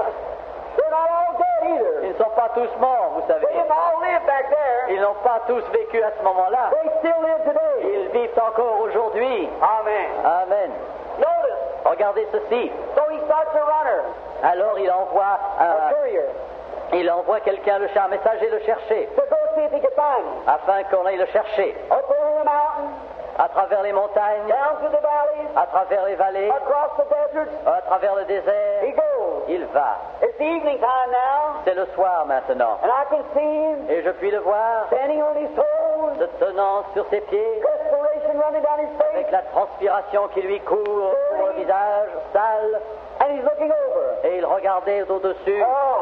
they're not all dead either. Ils ne sont pas tous morts, vous savez. They didn't all live back there. Ils n'ont pas tous vécu à ce moment-là. They still live today. Ils vivent encore aujourd'hui. Amen. Amen. Notice, Regardez ceci. so he starts a runner, Alors a courier, il envoie quelqu'un, un messager le chercher, to go see if he could find him. afin qu'on aille le chercher. Up over the mountain, À travers les montagnes, down through the valleys, à travers les vallées, across the deserts, à travers le he désert. goes. Il va. It's evening time now, C'est le soir maintenant. and I can see him Et je puis le voir standing on his toes, se tenant sur ses pieds, perspiration running down his face, avec la transpiration qui lui court sur le visage, sale, and he's looking over. et il regardait au-dessus. Oh,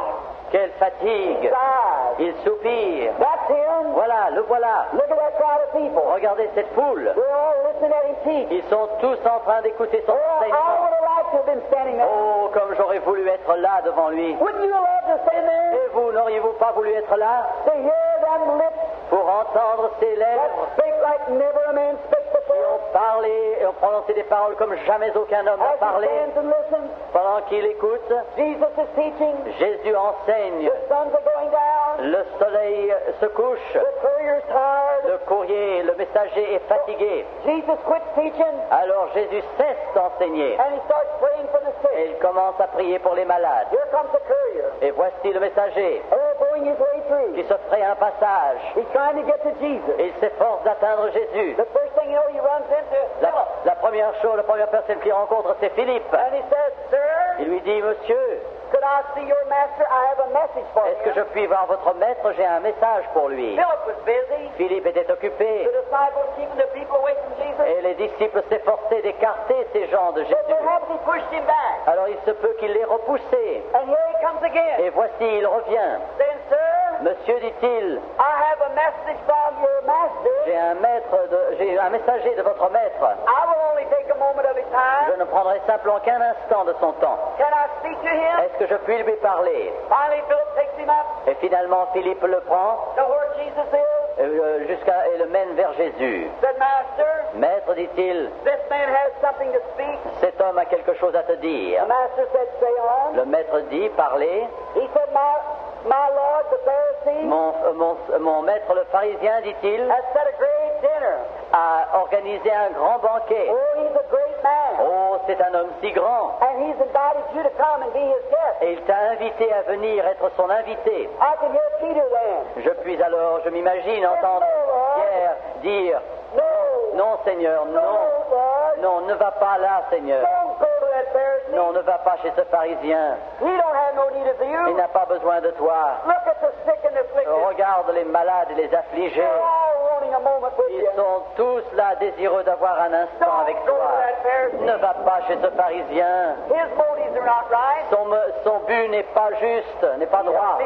Quelle fatigue! sighs. Il soupire. That's him. Voilà, le voilà. Look at that crowd of people. Regardez cette foule. We're all listening at him teach. Ils sont tous en train d'écouter son Oh, I enseignement. would have liked to have been standing there. Oh, comme j'aurais voulu être là devant lui. Wouldn't you love to stand there? Et vous, n'auriez-vous pas voulu être là To hear them lips pour entendre ces that lèvres spake like never a man spake qui before? ont parlé et ont prononcé des paroles comme jamais aucun homme n'a As he parlé? stands and listens, Pendant qu'il écoute, Jesus is teaching. Jésus enseigne. The suns are going down. Le soleil se couche. The courier's tired. Le courrier, le messager est fatigué. Jesus quits teaching, Alors Jésus cesse d'enseigner. and he starts praying for the Et sick. il commence à prier pour les malades. Here comes the courier. Et voici le messager Going his way through. qui se ferait un passage. He's trying to get to Jesus. Et il s'efforce d'atteindre Jésus. The first thing you know, he runs into Philip. La première chose, la première personne qu'il rencontre, c'est Philippe. And he says, Sir, Il lui dit, Monsieur, could I see your master? I have a message for est-ce que je him. puis voir votre maître? J'ai un message pour lui. Philip was busy. Philippe était occupé. The disciples keeping the people away from Jesus. Et les disciples s'efforçaient d'écarter ces gens de But Jésus. perhaps he pushed him back. Alors il se peut qu'il les repoussait. And here he comes again. Et voici, il revient. Saying, Sir, Monsieur, dit-il, I have a message from your master. j'ai un messager de votre maître. I will only take a moment of his Je time. ne prendrai simplement qu'un instant de son temps. Can I speak to him? Est-ce que je puis lui parler? Finally, Philip takes him up Et finalement, Philippe le prend to where Jesus is. et le mène vers Jésus. Said, Master, Maître, dit-il, this man has something to speak. cet homme a quelque chose à te dire. The master said, say on. Le maître dit, parlez. He said, my Lord, the Pharisee, Mon maître le pharisien, dit-il, has set a great dinner. a organisé un grand banquet. Oh, he's a great man. Oh, c'est un homme si grand. And he's invited you to come and be his guest. Et il t'a invité à venir être son invité. I can hear Peter then. Je m'imagine entendre Pierre dire, No. non Seigneur, No, non, Lord. non, ne va pas là Seigneur. Don't go to that Pharisee. Non, ne va pas chez ce pharisien. He don't have no need of Il you. n'a pas besoin de toi. Look at the sick and afflicted. Regarde les malades et les affligés. They're all wanting a moment with Ils you. sont tous là désireux d'avoir un instant avec Don't go to toi. that Pharisee. Ne va pas chez ce pharisien. His motives are not right. Son but n'est pas juste, n'est pas droit.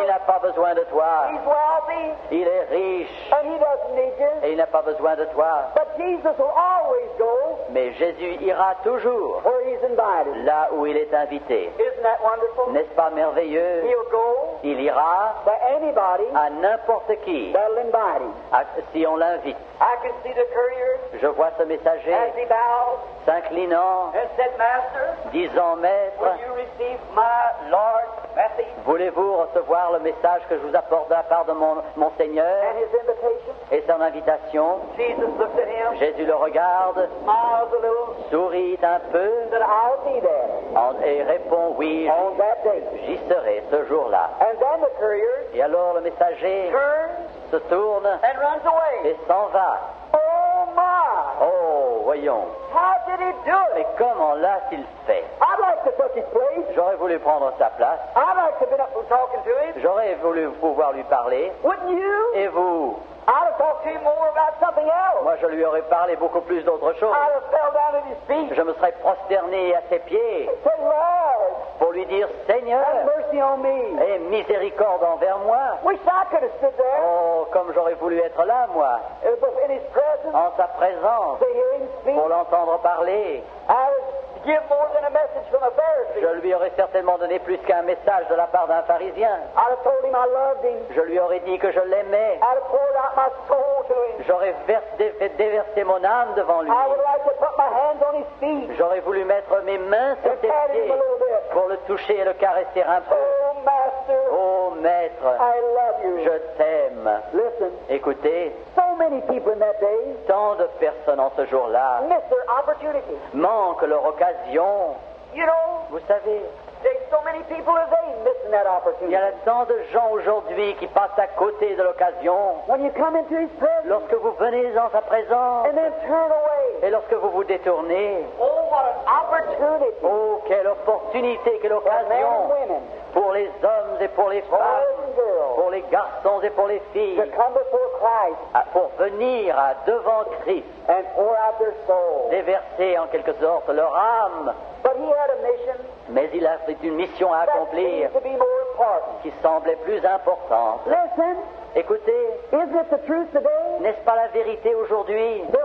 Il n'a pas besoin de toi. He's wealthy, Il est riche and he doesn't need you. et il n'a pas besoin de toi. But Jesus will always go Mais Jésus ira toujours where he's invited. là où il est invité. Isn't that wonderful? N'est-ce pas merveilleux? He'll go Il ira by anybody à n'importe qui that'll invite him. si on l'invite. I can see the courier Je vois ce messager as he bows s'inclinant, and said, Master, disant, Maître, will you receive my Lord's message voulez-vous recevoir le message que je vous apporte de la part de mon Seigneur and his invitation? et son invitation? Jesus looked at him, Jésus le regarde, smiles a little, sourit un peu said, I'll be there et répond, oui, on that day. j'y serai ce jour-là. And then the courier Et alors le messager turns se tourne and runs away. et s'en va. Oh my! Oh, voyons. How did he do Mais it? comment l'a-t-il fait? I'd like to take his place. J'aurais voulu prendre sa place. I'd like to have been up and talking to him. J'aurais voulu pouvoir lui parler. Wouldn't you? Et vous? I'd have talked to him more about something else. Moi, je lui aurais parlé beaucoup plus d'autre chose. I'd have fell down at his feet. Je me serais prosterné à ses pieds Say, Lord, pour lui dire, Seigneur, have mercy on me. aie miséricorde envers moi. Wish I could have stood there Oh, comme j'aurais voulu être là, moi, in his presence en sa présence, to hear him speak. pour l'entendre parler. I would give more than a message from a Pharisee. Je lui aurais certainement donné plus qu'un message de la part d'un pharisien. I'd have told him I loved him. Je lui aurais dit que je l'aimais. I'd have poured out my soul to him. J'aurais fait déverser mon âme devant lui. I would like to put my hands on his feet J'aurais voulu mettre mes mains sur and ses pat him pieds a little bit. pour le toucher et le caresser un peu. Oh, Master, Oh, maître, I love you. je t'aime. Listen, Écoutez, so many people in that day tant de personnes en ce jour-là miss their opportunity. manquent leur occasion. You know, Vous savez, there's so many people today missing that il opportunity. y a tant de gens aujourd'hui qui passent à côté de l'occasion. When you come into his presence Lorsque vous venez dans sa présence and then turn away. et lorsque vous vous détournez, Oh, what an opportunity oh, quelle opportunité, quelle for men and occasion women, pour les hommes et pour les boys femmes, and girls, pour les garçons et pour les filles, to come before Christ pour venir devant Christ, and pour out their soul. déverser en quelque sorte leur âme. But he had a mission Mais il a fait une mission à that accomplir seems to be more important. qui semblait plus importante. Listen, Écoutez, isn't it the truth today? n'est-ce pas la vérité aujourd'hui That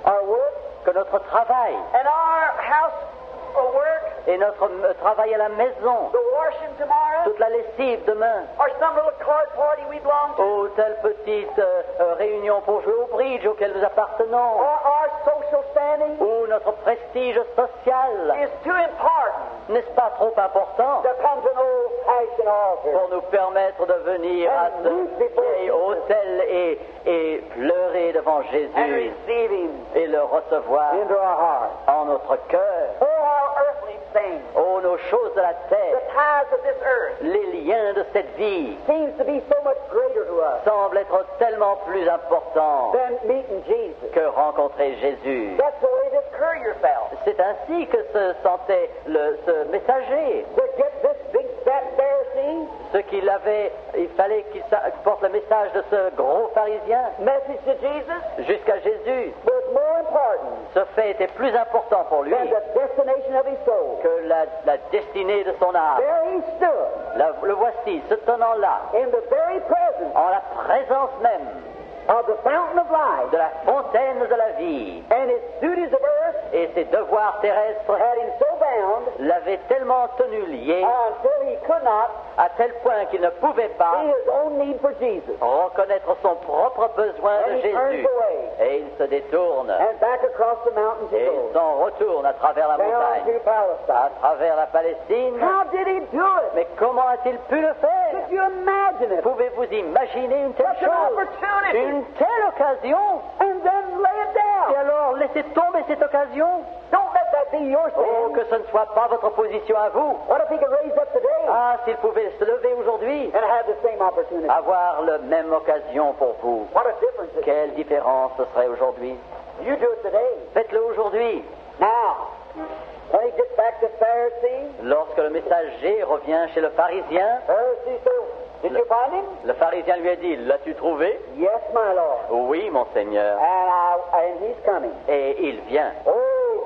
our work, que notre travail and our house work, et notre travail à la maison, the washing tomorrow, toute la lessive demain, or some little card party we belong to, ou telle petite réunion pour jouer au bridge auquel nous appartenons, or our social standing ou notre prestige social, is too important n'est-ce pas trop important to come to an old-fashioned altar pour nous permettre de venir à ce vieil autel et pleurer devant and Jésus receive him et le recevoir into our heart. en notre cœur? Oh, our earthly things, Oh, nos choses de la the terre, ties of this earth, les liens de cette vie seems to be so much greater to us semblent être tellement plus importants than meeting Jesus. que rencontrer Jésus. That's the way this courier felt. C'est ainsi que se sentait ce messager. To get this big fat Pharisee Ce qu'il avait, il fallait qu'il porte le message de ce gros pharisien message to Jesus jusqu'à Jésus. was more important Ce fait était plus important pour lui than the destination of his soul. que la destinée de son âme. There he stood Le voici, se tenant là, in the very presence en la présence même of the fountain of life, de la fontaine de la vie. and his duties of earth Et ses devoirs terrestres had him so bound l'avaient tellement tenu lié until he could not à tel point qu'il ne pouvait pas see his own need for Jesus. reconnaître son propre besoin And de he turns Jésus. away Et il se détourne and back across the mountains et he il goes, s'en retourne à travers la down montagne, to Palestine. à travers la Palestine. How did he do it? Mais comment a-t-il pu le faire? Could you imagine it? Pouvez-vous imaginer une telle Such an chose? opportunity. Une telle occasion? And then lay it Et down. alors, laissez tomber cette occasion. Don't let that be your Oh, sin. que ce ne soit pas votre position à vous. What if he could raise up today Ah, s'il pouvait se lever aujourd'hui, and have the same opportunity? avoir la même occasion pour vous. What a difference it is. Quelle différence ce serait aujourd'hui? You do it today. Faites-le aujourd'hui. Now, when he gets back to Pharisee, Lorsque le messager revient chez le pharisien, Pharisee says, did you find him? le pharisien lui a dit, l'as-tu trouvé? Yes, my Lord. Oui, mon Seigneur. And he's coming. Et il vient. Oh,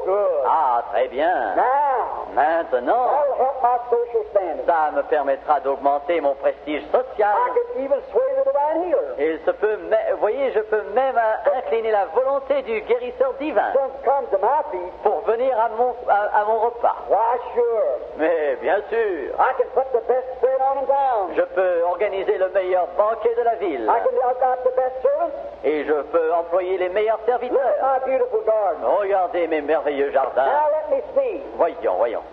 good. Ah, très bien. Now, Maintenant, that'll help my social standing. ça me permettra d'augmenter mon prestige social. I could even sway the divine healer. Et vous voyez, je peux même incliner la volonté du guérisseur divin Since comes to my feet, pour venir à mon repas. why sure. Mais bien sûr, I can put the best spread on in town. je peux organiser le meilleur banquet de la ville. I've got the best servants. Et je peux employer les meilleurs Look at serviteurs. my beautiful garden. Regardez mes merveilleux jardins. Now let me see. Voyons.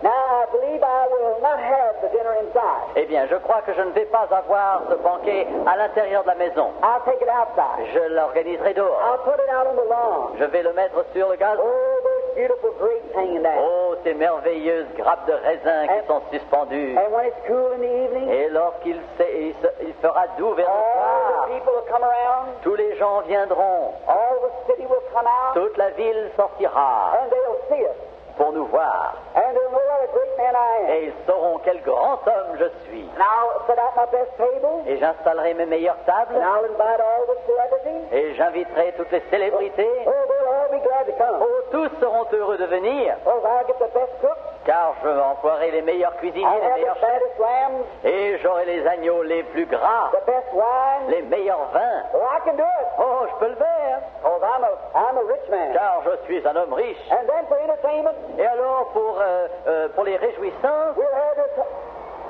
Now I believe I will not have the dinner inside. Eh bien, je crois que je ne vais pas avoir ce banquet à l'intérieur de la maison. I'll take it outside. Je l'organiserai dehors. I'll put it out on the lawn. Je vais le mettre sur le gazon. Oh, there's beautiful grapes hanging down. Oh, ces merveilleuses grappes de raisin qui sont suspendues. And when it's cool in the evening, Et lorsqu'il il fera doux vers le all soir, the people will come around, tous les gens viendront, all the city will come out, toute la ville sortira and they'll see us. pour nous voir. And they'll know what a great man I am. Et ils sauront quel grand homme je suis. And I'll set out my best table, Et j'installerai mes meilleures tables, and I'll invite all the celebrities. et j'inviterai toutes les célébrités. Oh, they'll all be glad to come. Oh, tous seront heureux de venir, Oh, I'll get the best cook. car je emploierai les meilleurs cuisiniers, I'll les have meilleurs the chefs, fattest lambs, et j'aurai les agneaux les plus gras, the best wine. les meilleurs vins. Oh, I can do it. Oh, je peux le faire, Oh, I'm a rich man. car je suis un homme riche. And then for entertainment, Et alors, pour les réjouissances, we'll have this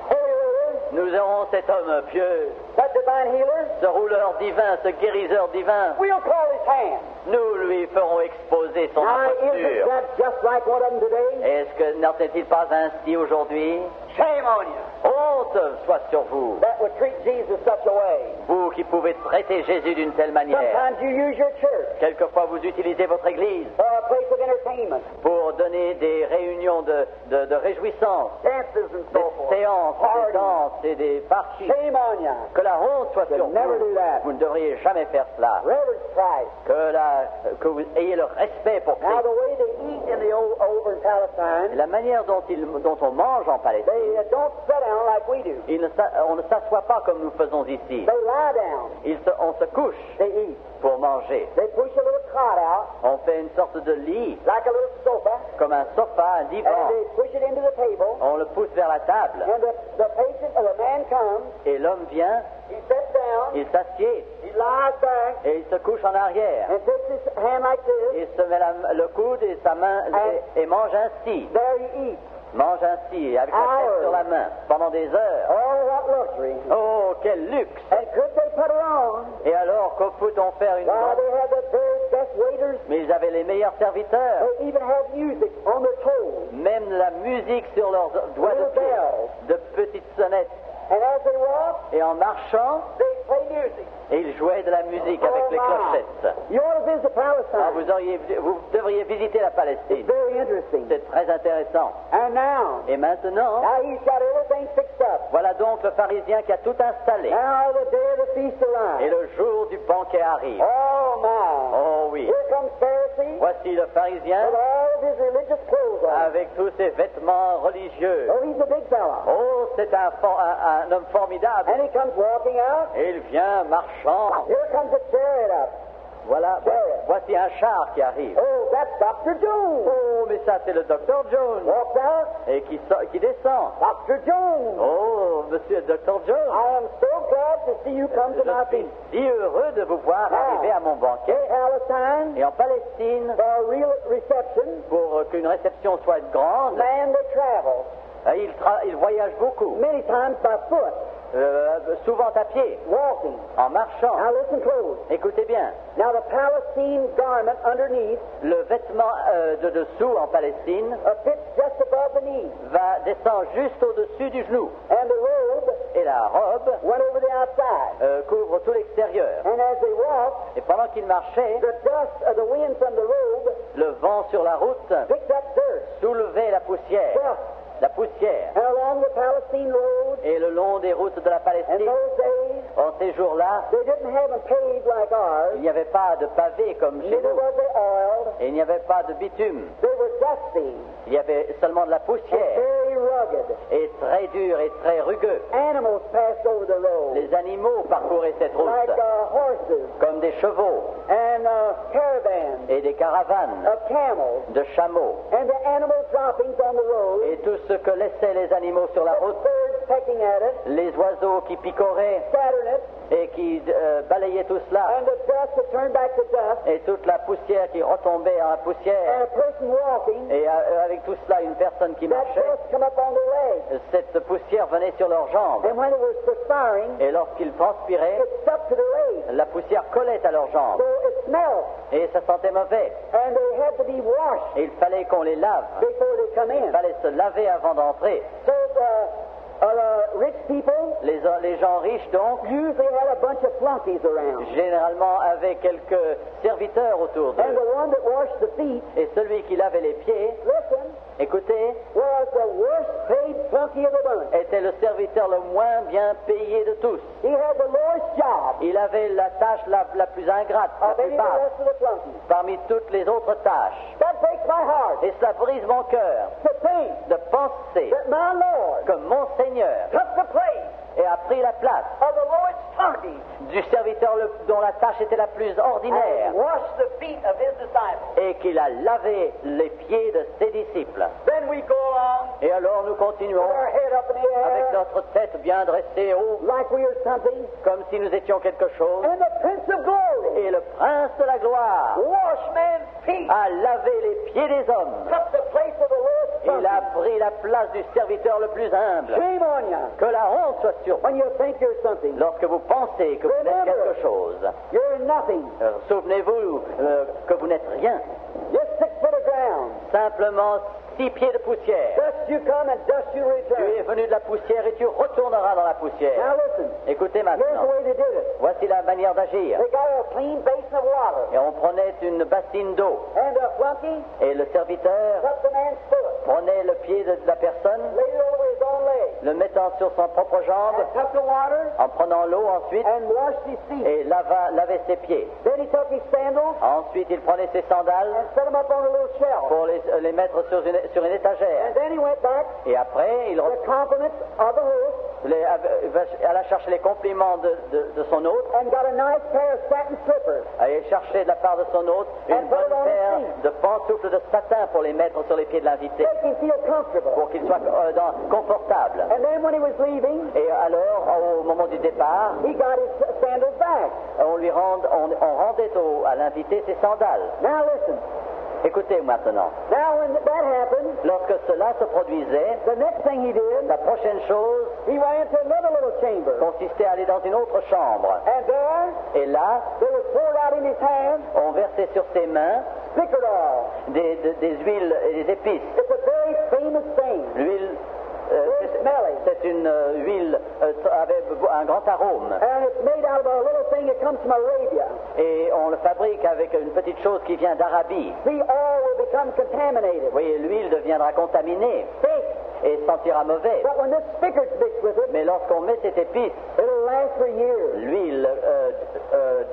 holy roller, nous aurons cet homme pieux, that divine healer. ce rouleur divin, ce guérisseur divin. We'll call his hand. Nous lui ferons exposer son Now, isn't imposture. that just like one of them today? Est-ce que n'en est-il pas ainsi aujourd'hui? Shame on you Honte soit sur vous, that would treat Jesus such a way. vous qui pouvez traiter Jésus d'une telle manière. Sometimes you use your church Quelquefois, vous utilisez votre église for a place of entertainment, pour donner des réunions de réjouissance, dances and des so forth. séances, des Parties. danses et des parties. Shame on you. Que la honte soit sur You'll never do vous. that. Vous ne devriez jamais faire cela. Reverence Christ. Que vous ayez le respect pour Now, Christ. the way they eat in the over in Palestine, La manière dont on mange en Palestine, they don't sit down like we do. on ne s'assoit pas comme nous faisons ici. They lie down. On se couche They eat. pour manger. They push a little cot out, On fait une sorte de lit, like a little sofa, comme un sofa, un divan. and they push it into the table. On le pousse vers la table. And the patient, or the man comes, Et l'homme vient, he sits down, il s'assied he lies back, et il se couche en arrière. and takes his hand like this. Il se met le coude et sa main et mange ainsi. There he eats. Mange ainsi, avec la tête sur la main, pendant des heures. Oh, what luxury. Oh, quel luxe! And could they put her on? Et alors, que peut-on faire une Why, grande... they had the very best waiters. Mais ils avaient les meilleurs serviteurs. They even had music on their toes. Même la musique sur leurs doigts de pied, de petites sonnettes. And as they walk, Et en marchant, they play music. et ils jouaient de la musique avec les clochettes. You ought to visit Ah, Palestine. vous devriez visiter la Palestine. It's very interesting. C'est très intéressant. And now Et maintenant, he's got everything fixed up. voilà donc le pharisien qui a tout installé. Now the day of the feast Et arrives. le jour du banquet arrive. Oh, my. Oh oui. Here comes Pharisee Voici le pharisien with all of his religious clothes on. avec tous ses vêtements religieux. Oh, he's a big fella. Oh, c'est un homme formidable. And he comes walking out. Et il vient marchant. Here comes a chariot up. Voilà, voici un char qui arrive. Oh, that's Dr. Jones. Oh, mais ça c'est le Dr. Jones. Walks out. Et qui descend. Dr. Jones. Oh, monsieur le Dr. Jones. I am so glad to see you come to my Je suis feast. si heureux de vous voir arriver à mon banquet. In Palestine, Et en Palestine, for a real reception, pour qu'une réception soit grande, man, they travel. il voyage beaucoup. Many times by foot, Souvent à pied, walking. en marchant. Now listen close. Écoutez bien, Now the Palestine garment underneath le vêtement de dessous en Palestine fits just above the knee. descend juste au-dessus du genou. And the robe Et la robe went over the outside. couvre tout l'extérieur. And as they walked, Et pendant qu'il marchait, the dust of the wind from the robe le vent sur la route picked up dirt. soulevait la poussière. Dust. La poussière. And along the Palestine road, Et le long des routes de la in Palestine, those days, en ces jours-là, they didn't have them paved like ours. il n'y avait pas de pavé comme chez Neither nous. was they oiled. Et il n'y avait pas de bitume. They were dusty Il y avait seulement de la and poussière. very rugged. Et très dur et très rugueux. Animals passed over the road, Les animaux parcouraient cette route, like horses comme des chevaux and caravans et des caravanes of camels. de chameaux. And the animal droppings on the road, Et tout ce que laissaient les animaux sur la the route, birds pecking at it, les oiseaux qui picoraient scattering it, et qui balayaient tout cela, and the dust that turned back to dust, et toute la poussière qui retombait en la and poussière, a person walking, et avec tout cela, une personne qui that marchait, dust come up on their legs. cette poussière venait sur leurs jambes. And when it was perspiring, Et lorsqu'ils transpiraient, it stuck to their legs. la poussière collait à leurs jambes. So it smelled, Et ça sentait mauvais. and they had to be washed Et il fallait qu'on les lave. before they come Il in. fallait se laver avant d'entrer. So a rich people Les gens riches, donc, usually had a bunch of flunkies around. généralement avaient quelques serviteurs autour And d'eux. the one that washed the feet, Et celui qui lavait les pieds, listen, écoutez, was the worst paid flunky of the bunch. était le serviteur le moins bien payé de tous. He had the lowest job Il avait la tâche la plus ingrate, la of plus any of the basse, rest of the flunkies. parmi toutes les autres tâches. That breaks my heart Et cela brise mon cœur to think de penser that my Lord que mon Seigneur took the place a pris la place of the lowest flunky du serviteur dont la tâche était la plus ordinaire and washed the feet of his disciples. et qu'il a lavé les pieds de ses disciples. Then we go along Et alors nous continuons with our head up in the avec air notre tête bien dressée haut, like we are something. comme si nous étions quelque chose. And the Prince of Glory Et le prince de la gloire washed man's feet, a lavé les pieds des hommes. took the place of the lowest Il a flunky. pris la place du serviteur le plus humble. Shame on you Que la honte soit sur vous when you think you're something. lorsque vous pensez que vous êtes quelque chose. You're nothing. Souvenez-vous que vous n'êtes rien. Just 6 foot of ground. Simplement 6 pieds de poussière. Dust you come and dust you Tu es return. venu de la poussière et tu retourneras dans la Now poussière. listen. Écoutez Here's the maintenant. way they did it. Voici la manière d'agir. They got a clean basin of water. Et on prenait une bassine d'eau. And the flunky Et le serviteur took the man's foot, prenait le pied de la personne, laid it over his own leg, le mettant sur son propre jambe, and took the water en prenant l'eau ensuite, and washed his feet. et lavait ses pieds. Then he took his sandals Ensuite, il prenait ses sandales and set them up on a little shelf. pour les mettre sur une étagère. And then he went back Et après, il to the compliments of the host alla chercher les compliments de son hôte, and got a nice pair of satin slippers. allait chercher de la part de son hôte une bonne paire de pantoufles de satin pour les mettre sur les pieds de l'invité, Make him feel comfortable. pour qu'il soit confortable. And then when he was leaving, Et alors, au moment du départ, he got his sandals back. on rendait à l'invité ses sandales. Now listen. Écoutez maintenant, Now when that happened, lorsque cela se produisait, the next thing he did, la prochaine chose he went into another little chamber. consistait à aller dans une autre chambre. And there, Et là, there was poured out in his hands on versait sur ses mains spikenard oil. des huiles et des épices. It's a very famous thing. L'huile, Very smelly. c'est une huile avec un grand arôme. And it's made out of a little thing that comes from Arabia. Et on le fabrique avec une petite chose qui vient d'Arabie. The oil will become contaminated. Vous voyez, l'huile deviendra contaminée Thick. et sentira mauvais. But when this spikenard's mixed with it, Mais lorsqu'on met cette épice, it'll last for years. l'huile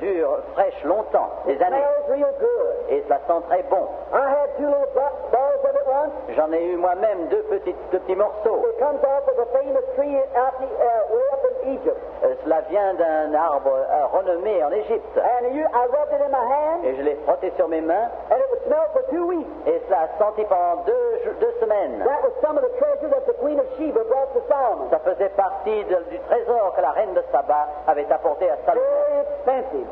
dure fraîche longtemps, des It années. smells real good. Et cela sent très bon. I had 2 little balls of it once. J'en ai eu moi-même deux petits morceaux. It comes off of a famous tree out way up in Egypt. Cela vient d'un arbre renommé en Égypte. And I rubbed it in my hand, Et je l'ai frotté sur mes mains. and it would smell for 2 weeks. Et cela a senti pendant deux semaines. That was some of the treasure that the Queen of Sheba brought to Solomon. Ça faisait partie du trésor que la reine de Saba avait apporté à Salomon. Very expensive.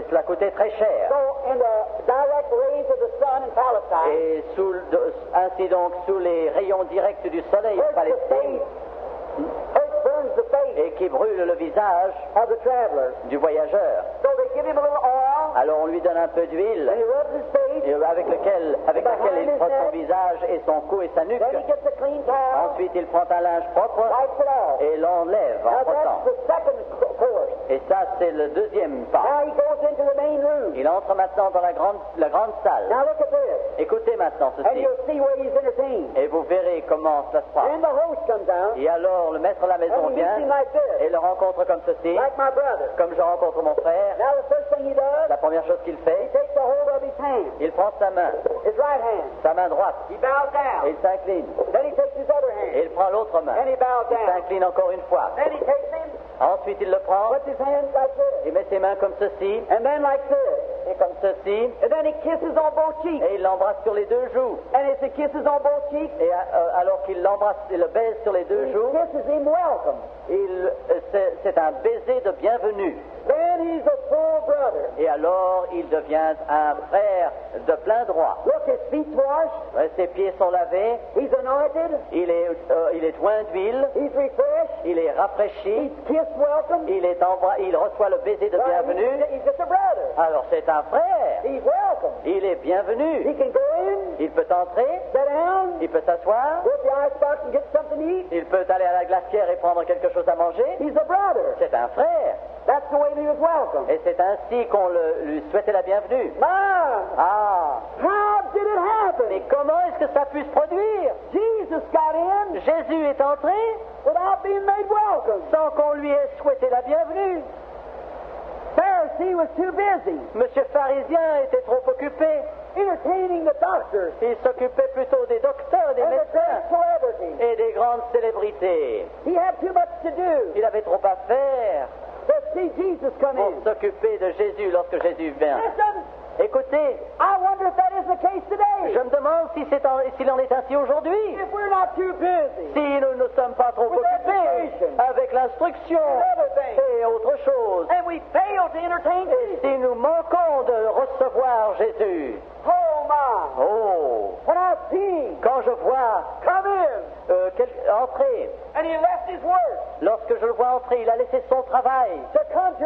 Cela coûtait très cher. So, in the direct rays of the sun in Palestine, Et ainsi donc, sous les rayons directs du soleil en hurts the Palestine, face, burns the face et qui brûle le visage of the traveler. du voyageur. So they give him a little oil, Alors on lui donne un peu d'huile, and he rubs his face. et avec laquelle il frotte son visage et son cou et sa nuque. Then he gets a clean towel, Ensuite, il prend un linge propre wipes it off. et l'enlève en Now frottant. that's the second course. Et ça, c'est le deuxième pas. Now he goes into the main room. Il entre maintenant dans la grande salle. Now look at this. Écoutez maintenant And ceci, you'll see where he's entertained. et vous verrez comment cela se passe. Then the host comes out, Et alors, le maître de la maison and he meets him vient like et this, le rencontre comme ceci, like my brother. comme je rencontre mon frère. Now the first thing he does, La première chose qu'il he fait, takes a hold of his hand, il prend sa main, his right hand. sa main droite, He bows et down. il s'incline. Then he takes his other Et hand, il prend l'autre main, and he bows il down. s'incline encore une fois. Then he takes him, Ensuite, il le prend, puts his hand like this, il met ses mains comme ceci, and then like this. et comme ceci, And then he kisses on both cheeks. et il l'embrasse sur les deux joues. And as he kisses on both cheeks, Et alors qu'il l'embrasse et le baise sur les deux he joues, kisses him welcome. c'est un baiser de bienvenue. Then he's a full brother. Et alors, il devient un frère de plein droit. Look, his feet's washed. Ses pieds sont lavés, He's anointed. il est oint d'huile, He's refreshed. il est rafraîchi, He's kissed welcome. il reçoit le baiser de Well, bienvenue. he's just a brother. Alors c'est un frère. He's welcome. Il est He bienvenu. can go in, Il peut entrer, sit down, il peut s'asseoir, go to the icebox and get something to eat. il peut aller à la glacière et prendre quelque chose à manger. He's a brother. C'est un frère. That's the way he was welcome. Et c'est ainsi qu'on lui souhaitait la bienvenue. My, Ah, how did it happen? mais comment est-ce que ça pu se produire? Jesus got in Jésus est entré without being made welcome. sans qu'on lui ait souhaité la bienvenue. Pharisee was too busy Monsieur pharisien était trop occupé. entertaining the doctors Il s'occupait plutôt des docteurs, des and the médecins great celebrities. et des grandes célébrités. He had too much to do Il avait trop à faire to see Jesus come pour in. s'occuper de Jésus lorsque Jésus vient. Listen, Écoutez, I wonder if that is the case today. je me demande si s'il en est ainsi aujourd'hui. If we're not too busy Si nous ne sommes pas trop With occupés education. avec l'instruction and other things, et autre chose, and we fail to entertain et Jesus. si nous manquons de recevoir Jésus, Oh my! oh, When I see quand je vois come in entrer, and he left his work lorsque je le vois entrer, il a laissé son travail to come to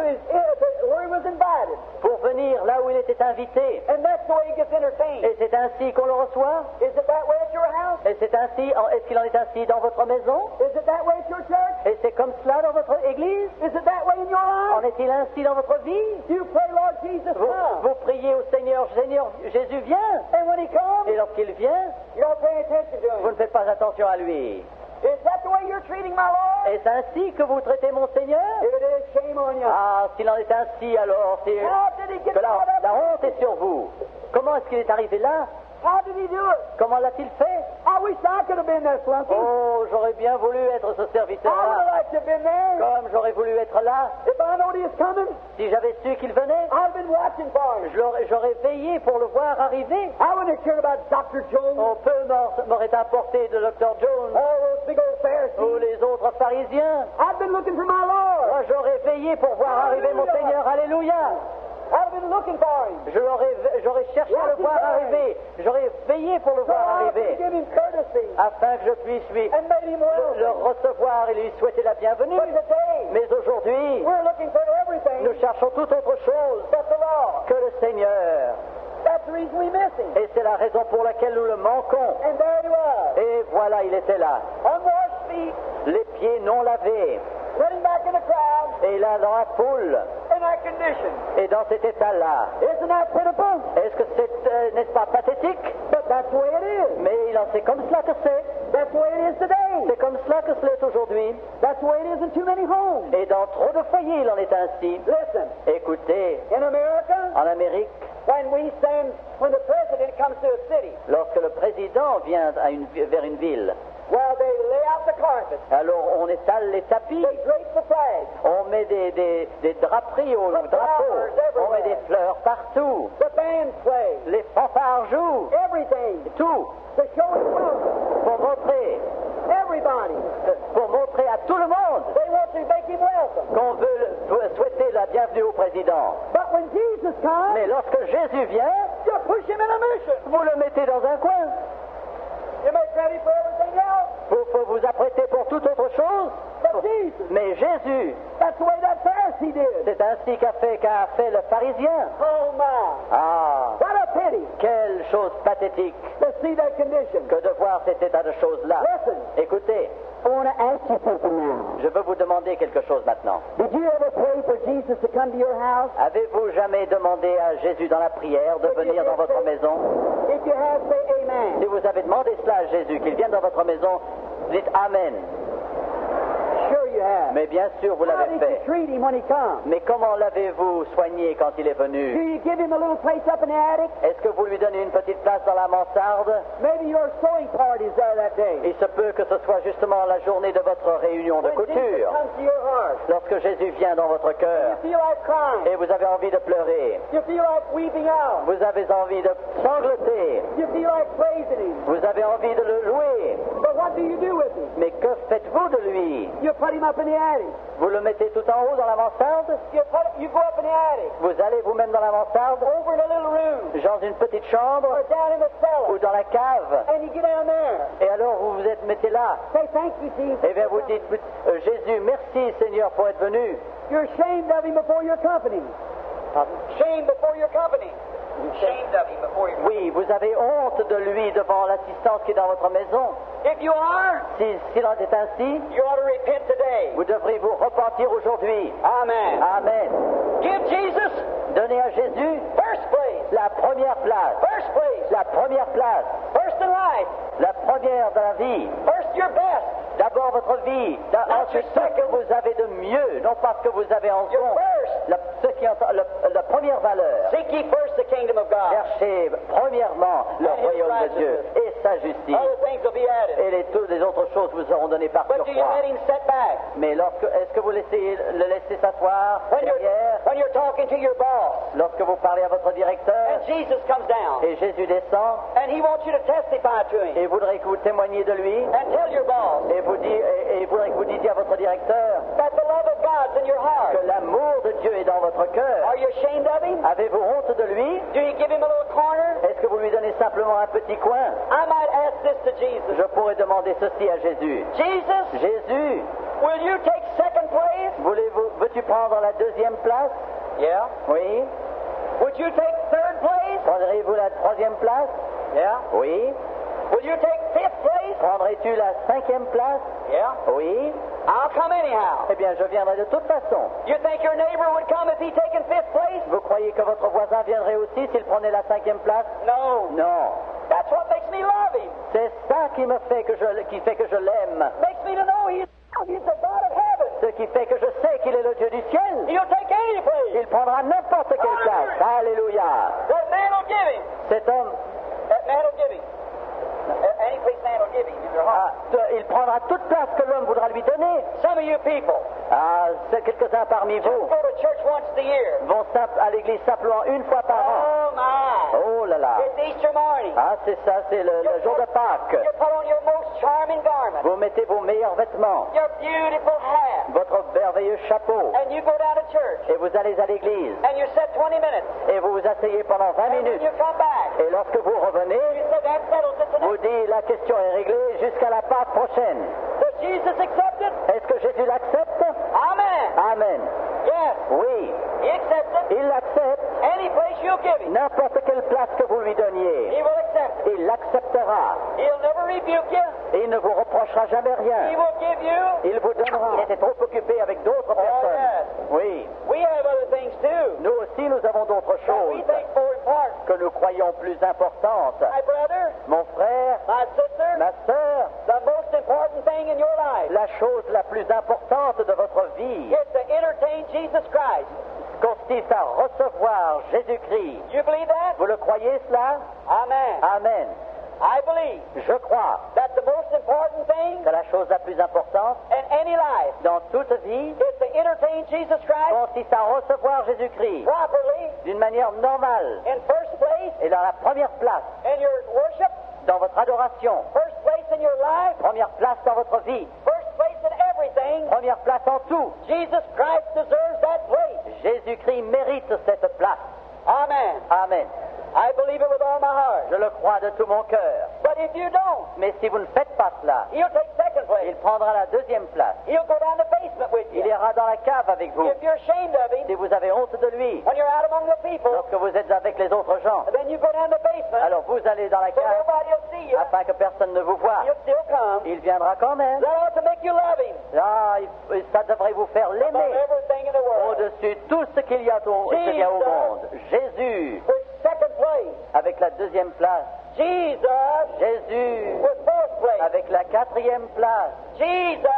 where he was invited, pour venir là où il était invité. and that's the way he gets entertained. Et c'est ainsi qu'on le reçoit. Is it that way at your house? Et c'est ainsi, est-ce qu'il en est ainsi dans votre maison? Is it that way at your church? Et c'est comme cela dans votre église? Is it that way in your En life? est-il ainsi dans votre vie? Do you pray, Lord Jesus, Vous, come? vous priez au Seigneur, Seigneur, Jésus vient. And when he comes, Et lorsqu'il vient, you don't pay attention to vous him. ne faites pas attention à lui. Is that the way you're treating my Lord? Est-ce ainsi que vous traitez mon Seigneur? If it is, shame on you. Ah, s'il en est ainsi, alors c'est How did he get que la caught up? honte est sur vous. Comment est-ce qu'il est arrivé là? How did he do it? Comment l'a-t-il fait? I wish I could have been that flunky. Oh, j'aurais bien voulu être ce I would have serviteur-là. liked to have been there. Comme j'aurais voulu être là, If I knowed he was coming, si j'avais su qu'il venait, I'd have been watching for him. j'aurais veillé pour le voir arriver. I wouldn't have cared about Dr. Jones, On peu m'aurait apporté de Dr. Jones all those big old ou Pharisees. les autres pharisiens. I've been looking for my Lord. Moi, j'aurais veillé pour voir arriver mon Seigneur. Alléluia. I've been looking for him. J'aurais cherché à le voir arriver. J'aurais veillé pour le So voir I could arriver, give him courtesy afin que je puisse and made him le welcome. recevoir et lui souhaiter la bienvenue. But today, Mais aujourd'hui, we're looking for everything nous cherchons toute autre chose but the Lord. que le Seigneur. That's the reason we miss him. Et c'est la raison pour laquelle nous le manquons. And there he was, Et voilà, il était là, unwashed feet, les pieds non lavés, sitting back in the crowd et là dans la foule, in that condition. et dans cet état-là. Isn't that pitiful? Est-ce que c'est, n'est-ce pas pathétique? But that's the way it is. Mais c'est comme cela que c'est. That's the way it is today. C'est comme cela que cela est aujourd'hui. That's the way it is in too many homes. Et dans trop de foyers, il en est ainsi. Listen, Écoutez, in America, en Amérique, when the president comes to a city, lorsque le président vient vers une ville, well, they lay out the carpet, alors on étale les tapis, they drape the flag, on met des draperies au drapeau, on met des fleurs partout, the bands play, les fanfares jouent, everything, tout, the show is welcome, pour montrer everybody. à tout le monde They want to make him welcome. qu'on veut souhaiter la bienvenue au président. But when Jesus comes, Mais lorsque Jésus vient, you push him in a mission. vous le mettez dans un coin. You make ready for everything else. Vous faut vous apprêter pour toute autre chose. But Jesus, Mais Jésus, that's the way that Pharisee did. c'est ainsi qu'a fait le pharisien. Oh my, Ah, what a pity quelle chose pathétique to see that condition. que de voir cet état de choses-là. Listen, Écoutez, I want to ask you something now. je veux vous demander quelque chose maintenant. Did you ever pray for Jesus to come to your house? Avez-vous jamais demandé à Jésus dans la prière de venir dans votre maison? If you have, say amen. Si vous avez demandé cela à Jésus, qu'il vienne dans votre maison, dites Amen. Sure you have. Mais bien sûr, vous How l'avez did fait. you treat him when he comes? Mais comment l'avez-vous soigné quand il est Do venu? you give him a little place up in the attic? Est-ce que vous lui donnez une petite place dans la mansarde? Maybe your sewing party's there that day. Il se peut que ce soit justement la journée de votre réunion de When Jesus couture, comes to your heart, lorsque Jésus vient dans votre cœur you feel like crying. et vous avez envie de pleurer, You feel like weeping out. vous avez envie de sangloter, You feel like praising him. vous avez envie de le louer. But what do you do with him? Mais que faites-vous de lui? You put him up in the attic. Vous le mettez tout en haut dans la mansarde? You go up in the attic, Vous allez vous-même dans la mansarde, over in a little room, dans une petite chambre or down in the ou cellar, dans la cave, and you get down there. et alors vous vous êtes mettez là. Say, thank you, Jesus. Eh bien, vous dites, Jésus, merci Seigneur pour être venu. You're ashamed of him before your company. Shame before your company. Shamed of him before your company. Oui, vous avez honte de lui devant l'assistance qui est dans votre maison. If you are, S'il en est ainsi, you ought to repent today. vous devrez vous repentir aujourd'hui. Amen. Amen. Give Jesus Donnez à Jésus first place. la première place. First place. La première place. First in life. La première de la vie. First your best. D'abord votre vie. Ensuite ce que vous avez de mieux, non pas ce que vous avez en Your second. first. Ce qui est la première valeur. Seek ye first the kingdom of God. Cherchez premièrement le And his royaume de Dieu et sa justice. Other things will be added. Et toutes les autres choses vous seront données par But do you surcroît. let him set back? Mais est-ce que vous le laissez s'asseoir derrière When you're talking to your boss, lorsque vous parlez à votre directeur and Jesus comes down, et Jésus descend and he wants you to testify to him, et voudrait que vous témoigniez de lui and tell your boss et voudrait que vous disiez à votre directeur that the love of God's in your heart. que l'amour de Dieu est dans votre cœur. Are you ashamed of him? Avez-vous honte de lui? Do you give him a little corner? Est-ce que vous lui donnez simplement un petit coin? I might ask this to Jesus. Je pourrais demander ceci à Jésus. Jesus, Jésus, will you take second place? veux-tu prendre la deuxième place? Yeah. Oui. Would you take third place? Prendrez-vous la troisième place? Yeah. Oui. Will you take fifth place? Prendrais-tu la cinquième place? Yeah. Oui. I'll come anyhow. Eh bien, je viendrai de toute façon. You think your neighbor would come if he taken fifth place? Vous croyez que votre voisin viendrait aussi s'il prenait la cinquième place? No. Non. That's what makes me love him. C'est ça qui fait que je l'aime. Makes me to know he's the God of heaven. Ce qui fait que je sais qu'il est le Dieu du ciel. He'll take any place. Il prendra n'importe quelle place. Alléluia. That man will give him. Cet homme, That man will give him. Any place man will give him in their heart. il prendra toute place que l'homme voudra lui donner. Some of you people C'est quelques-uns parmi just vous go to church once a year. vont à l'église simplement une fois par an. Oh my. Oh là là. It's Easter morning. C'est ça, c'est le jour de Pâques. You put on your most charming garment, Vous mettez vos meilleurs vêtements, your beautiful hat, votre merveilleux chapeau, and you go down to church, et vous allez à l'église, and you sit 20 minutes, et vous vous asseyez pendant 20 and when minutes. you come back, Et lorsque vous revenez, you say that settles it vous today. dites la question est réglée jusqu'à la Pâque prochaine. Does Jesus accept it? Est-ce que Jésus l'accepte? Amen. Amen. Yes, Oui, he accepts it. il l'accepte. Any place you'll give him, N'importe quelle place que vous lui donniez, he will accept it. il l'acceptera. He'll never rebuke you. Et il ne vous reprochera jamais He rien. will give you. Il vous donnera. Il était trop occupé avec d'autres personnes. yes. Oui. We have other things too. Nous aussi, nous avons d'autres That choses we think more important. que nous croyons plus importantes. My brother, Mon frère, my sister, ma sœur, the most important thing in your life la chose la plus importante de votre vie is to entertain Jesus Christ. consiste à recevoir Jésus-Christ. You believe that? Vous le croyez cela? Amen. Amen. I believe Je crois that the most important thing que la chose la plus importante in any life dans toute vie is to entertain Jesus Christ consiste à recevoir Jésus-Christ properly d'une manière normale in first place et dans la première place in your worship, dans votre adoration, first place in your life, première place dans votre vie, first place in everything. première place en tout. Jesus Christ deserves that place. Jésus-Christ mérite cette place. Amen. Amen. I believe it with all my heart. Je le crois de tout mon cœur. But if you don't, Mais si vous ne faites pas cela, he'll take second place. il prendra la deuxième place. He'll go down the basement with Il you. ira dans la cave avec vous. If you're ashamed of him, Si vous avez honte de lui, when you're out among the people, lorsque vous êtes avec les autres gens, then you go down the basement, alors vous allez dans la so cave nobody will see you. afin que personne ne vous voie. He'll still come. Il viendra quand même. That ought to make you love him Ça devrait vous faire above l'aimer everything in the world. au-dessus de tout ce qu'il y a au monde. Jésus, With second place. avec la deuxième place. Jesus Jésus, with fourth place. avec la quatrième place. Jesus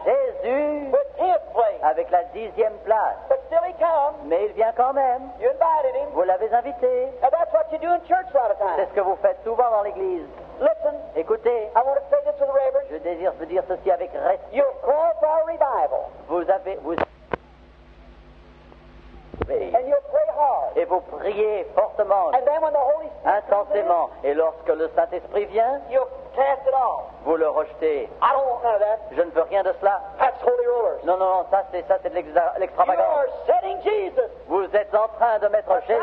Jésus, with 10th place. avec la 10e place. But still he comes. Mais il vient quand même. You invited him. Vous l'avez invité. And that's what you do in church a lot of C'est times. ce que vous faites souvent dans l'église. Listen, Écoutez, I want to say this with reverence. je désire vous dire ceci avec respect. You'll call for a revival. Vous And you'll pray hard. et vous priez fortement, And then when the Holy Spirit comes intensément. Et lorsque le Saint-Esprit vient, in, you'll cast it off. vous le rejetez. I don't want none of that. Je ne veux rien de cela. That's holy rollers. Non, non, non, ça c'est de You l'extravagance. are setting Jesus. Vous êtes en train de mettre Jésus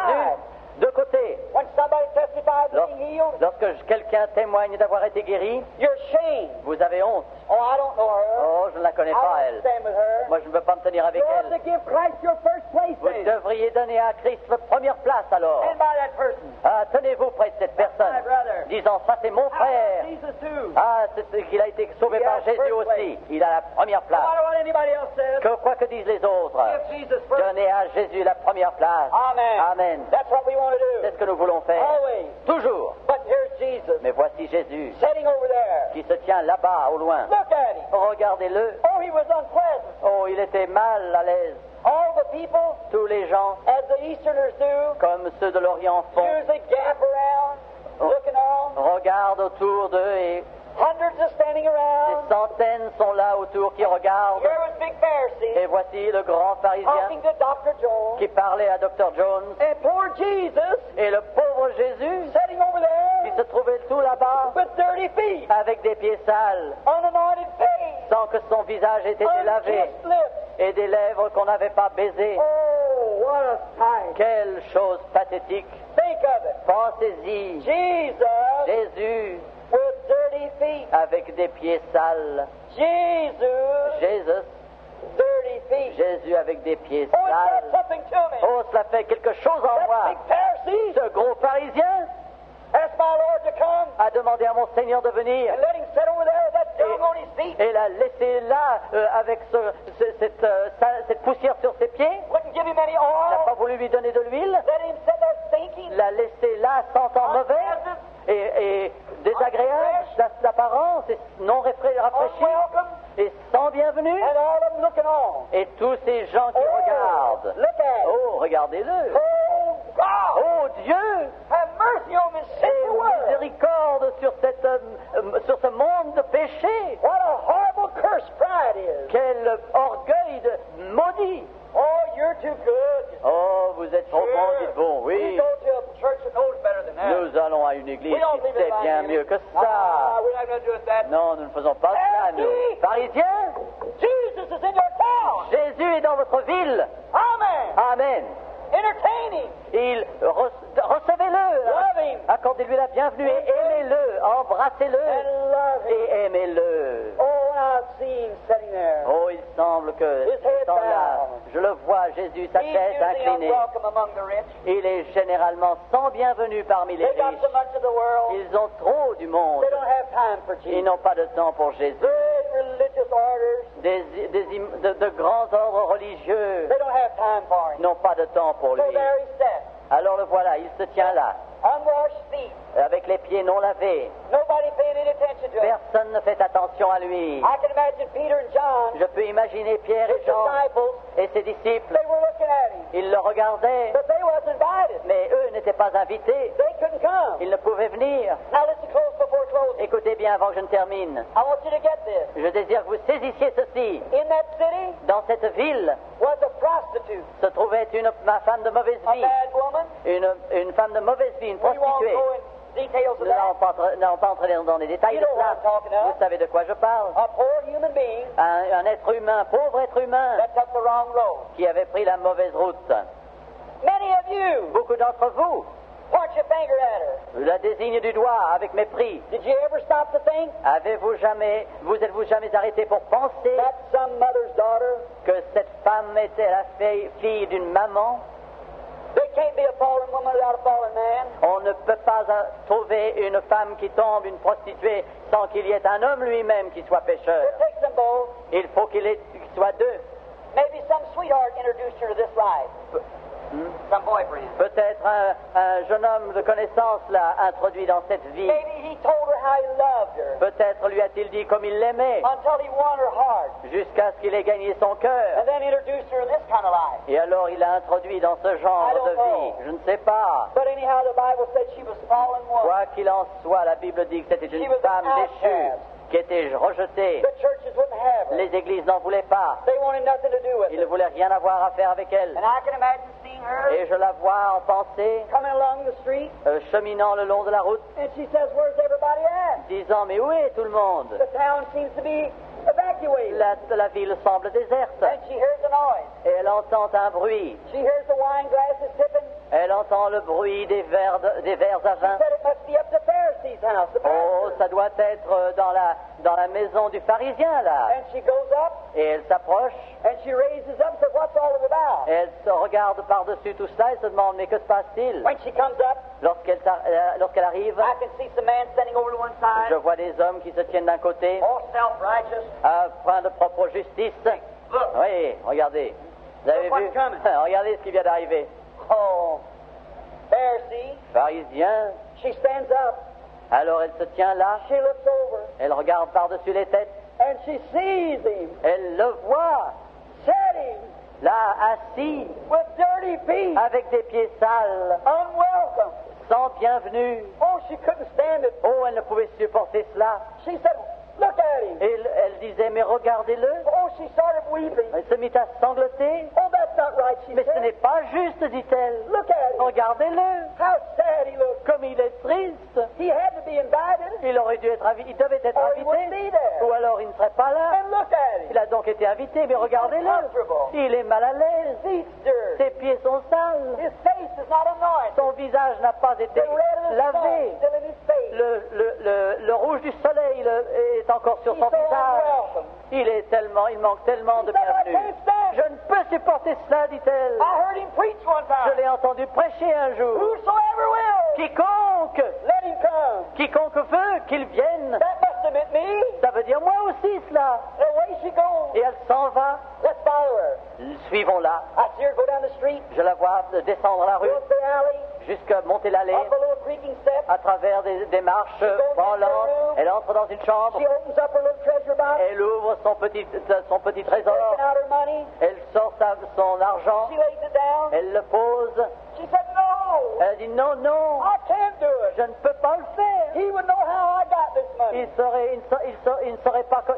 de côté. When somebody testifies of being healed, Lorsque quelqu'un témoigne d'avoir été guéri, you're shamed. vous avez honte. Oh, I don't know her. Oh, je ne la connais I pas, don't elle. stand with her. Moi, je ne veux pas me tenir avec You ought to elle. give Christ your first place Vous then. Vous devriez donner à Christ la première place alors. Stand by that person. Ah, tenez-vous près de cette personne, my brother. disant ça c'est mon frère. Jesus too. Ah, c'est qu'il a été sauvé par Jésus aussi. Il a la première No place. matter what anybody else says, Quoi que disent les autres, give Jesus first. donnez à Jésus la première place. Amen. Amen. That's what we want to C'est do. ce que nous voulons faire. Always. Toujours. But here's Jesus Mais voici Jésus sitting over there. qui se tient là-bas au loin. Look at him. Regardez-le. Oh, he was unpleasant. Oh, il était mal à l'aise. All the people, Tous les gens, as the Easterners do, comme ceux de l'Orient font, usually gap around, looking on. regardent autour d'eux et Hundreds are standing des around. centaines sont là autour qui regardent. Here was Big Pharisee Et voici le grand pharisien talking to Dr. Jones. qui parlait à Dr. Jones And poor Jesus et le pauvre Jésus sitting over qui there se trouvait tout là-bas with dirty feet, avec des pieds sales, unanointed face, sans que son visage ait été lavé unkissed lips. et des lèvres qu'on n'avait pas baisées. Oh, what a sight. Quelle chose pathétique! Think of it. Pensez-y, Jesus Jésus with dirty feet. avec des pieds sales, Jesus, Jésus, dirty feet. Jésus avec des pieds Oh, it does sales. something to me. Oh, cela fait quelque chose en That moi. big Pharisee Ce gros pharisien asked my Lord to come a demandé à mon Seigneur de venir and let him sit over there with that dung on his feet. et l'a laissé là avec cette poussière sur ses pieds. Wouldn't give him any Il n'a pas oil. voulu lui donner de l'huile. Let him sit there stinking. L'a laissé là sentant mauvais et désagréable d'apparence et non rafraîchi Unwelcome. et sans bienvenue. And all of them looking on. Et tous ces gens qui Oh, regardent. look at him. Oh, regardez-le. Oh, God. Oh Dieu, Have mercy on this aie sinful world. miséricorde sur ce monde de péché. What a horrible curse pride is. Quel orgueil de maudit. Oh, you're too good. Oh, vous êtes trop bon, dites-vous. We Oui, go to a church that knows better than that. nous allons à une église We don't qui leave sait it like bien that. mieux que Ah, ça. we're not going to do it that. Non, nous ne faisons pas cela, nous. Pharisiens, Jesus is in your town. Jésus est dans votre ville. Amen. Amen. Entertain him. Recevez-le. Love him. Accordez-lui la bienvenue et aimez-le. Embrassez-le And love him. et aimez-le. Oh, I see him sitting there. Oh, il semble que His head étant là, bowed. je le vois, Jésus, sa He's tête usually inclinée. unwelcome among the rich. Il est généralement sans bienvenue parmi les They got riches. so much of the world. Ils ont trop du monde. They don't have time for Ils Jesus. n'ont pas de temps pour Jésus. Great religious orders. De grands ordres religieux They don't have time for him. n'ont pas de temps pour lui. So there he sat. Alors le voilà, il se tient là, Unwashed feet. avec les pieds non lavés. Nobody paying any attention to him. Personne ne fait attention à lui. I can imagine Peter and John, Je peux imaginer Pierre his et Jean disciples, et ses disciples. they were looking at him. Ils le regardaient, But they wasn't invited. mais eux n'étaient pas invités. They couldn't come. Ils ne pouvaient venir. Now listen close before closing. Écoutez bien avant que je ne termine. I want you to get this. Je désire que vous saisissiez ceci. In that city Dans cette ville was a prostitute, se trouvait ma femme de mauvaise a vie. bad woman. Une femme de mauvaise vie, une We won't prostituée. go in details of Nous n'allons that. pas entrer dans les détails You de know what cela. I'm talking about. Vous savez de quoi je parle. A poor human being Un être humain, pauvre être humain, that took the wrong road. qui avait pris la mauvaise route. Many of you Beaucoup d'entre vous point your finger at her. la désignent du doigt avec mépris. Did you ever stop to think Êtes-vous jamais arrêté pour penser that's some mother's daughter? que cette femme était la fille d'une maman? There can't be a fallen woman without a fallen man. On ne peut pas trouver une femme qui tombe, une prostituée, sans qu'il y ait un homme lui-même qui soit pécheur. It takes them both. Il faut qu'il soit deux. Maybe some sweetheart introduced her to this life. Some boyfriend. Peut-être un jeune homme de connaissance l'a introduit dans cette vie. Maybe he told her how he loved her Peut-être lui a-t-il dit comme il l'aimait, until he won her heart, jusqu'à ce qu'il ait gagné son and cœur. then introduced her to this kind of life. Et alors il l'a introduit dans ce genre I don't de vie. know. Je ne sais pas. But anyhow, the Bible said she was fallen woman. Quoi qu'il en soit, la Bible dit que c'était She une was femme an déchue, outcast. qui était rejetée. The churches wouldn't have her. Les églises n'en voulaient pas. They wanted nothing to do with Ils ne it. voulaient rien avoir à faire avec elle. And I can imagine seeing her Et je la vois en pensée, coming along the street, cheminant le long de la route, and she says, "Where's everybody at?" disant, mais où est tout le monde? The town seems to be evacuated. La ville semble déserte. And she hears the noise. Et elle entend un bruit. She hears the wine glasses tipping. Elle entend le bruit des verres à She vin. said it must be up to Pharisee's house, the Oh, pastor. ça doit être dans la maison du pharisien, là. And she goes up, Et elle s'approche, and she raises up and says, "What's all of it about?" et Elle se regarde par-dessus tout cela et se demande, mais que se passe-t-il? When she comes up, Lorsqu'elle arrive, I can see some men standing over to one side, je vois des hommes qui se tiennent d'un côté, all self-righteous. plein de propre justice. Look, Oui, regardez. Vous avez Look vu? what's coming. Regardez ce qui vient d'arriver. oh, Pharisee. Pharisien. She stands up, Alors elle se tient là, she looks over, elle regarde par-dessus les têtes, and she sees him elle le voit, sitting là, assis, with dirty feet, avec des pieds sales, unwelcome. sans bienvenue. Oh, she couldn't stand it. Oh, elle ne pouvait supporter cela. She said, look at him. Et elle disait, mais regardez-le. Oh, she started weeping. Elle se mit à sangloter. Oh, that's not right, she Mais ce said. n'est pas juste, dit-elle. Look at him. Regardez-le. How sad he looks. Comme il est triste. He had to be invited, Il aurait dû être invité, il devait être or he wouldn't invité. be there. Ou alors il ne serait pas là. And look at him. Il a donc été invité, mais regardez-le. Uncomfortable. Il est mal à l'aise. Feet stirred. Ses pieds sont sales. His face is not anointed. Son visage n'a pas été The red of the sun lavé. is still in his face. Le rouge du soleil est encore sur He's son so visage. unwelcome. Il manque tellement de He said, I bienvenue. can't stand Je it. ne peux supporter cela, dit-elle. I heard him preach one Je time. l'ai entendu prêcher un jour. Whosoever will, Quiconque, let him come. quiconque veut qu'il vienne. That must have meant me. Ça veut dire moi aussi cela. And away she goes. Et elle s'en va. Let's follow her. Suivons-la. I see her go down the street, Je la vois descendre la rue go up the alley, jusqu'à monter l'allée up a little creaking step. à travers des marches branlantes. Elle entre dans une chambre. She opens up her little treasure box, Elle ouvre son petit trésor. taking out her money. Elle sort son argent. She lays it down. Elle le pose. She said, no, Elle dit non, non, I can't do it. je ne peux pas le faire. He would know how I got this money.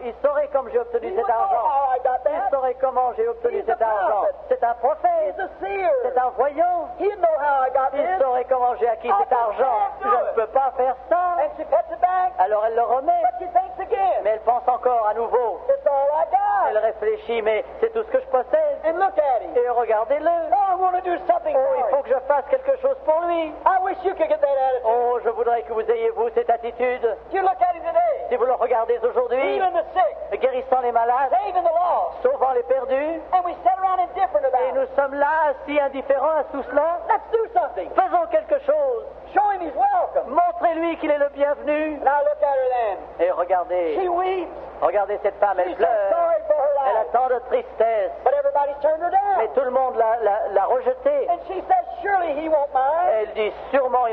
Il saurait comme j'ai obtenu He cet would know argent. how I got Il that. saurait comment j'ai obtenu He's a cet argent. prophet. C'est un prophète. He's a seer. C'est un voyant. He'd know how I got Il this. saurait comment j'ai acquis cet argent. Je ne peux pas faire ça. And she puts it back, Alors elle le remet. but she thinks again. Mais elle pense encore à nouveau. It's all I Elle got. réfléchit, mais c'est tout ce que je possède. And look at him. Et regardez-le. Oh, I want to do something Oh, il for faut him. que je fasse quelque chose pour lui. I wish you could get that attitude. Oh, je voudrais que vous ayez, vous, cette attitude. You look at him today, Si vous le regardez aujourd'hui, healing the sick, guérissant les malades, saving the lost, sauvant les perdus, and we sit around indifferent et about nous it. sommes là, assis indifférents à tout cela. Let's do something. Faisons quelque chose. Show him he's welcome. Montrez-lui qu'il est le bienvenu. Now look at her then. Et regardez, She weeps. regardez cette femme, elle She's so pleure. sorry for her Elle a life. tant de tristesse. But everybody's turned her Mais down. tout le monde l'a rejetée. And she says, surely he won't mind. Elle dit sûrement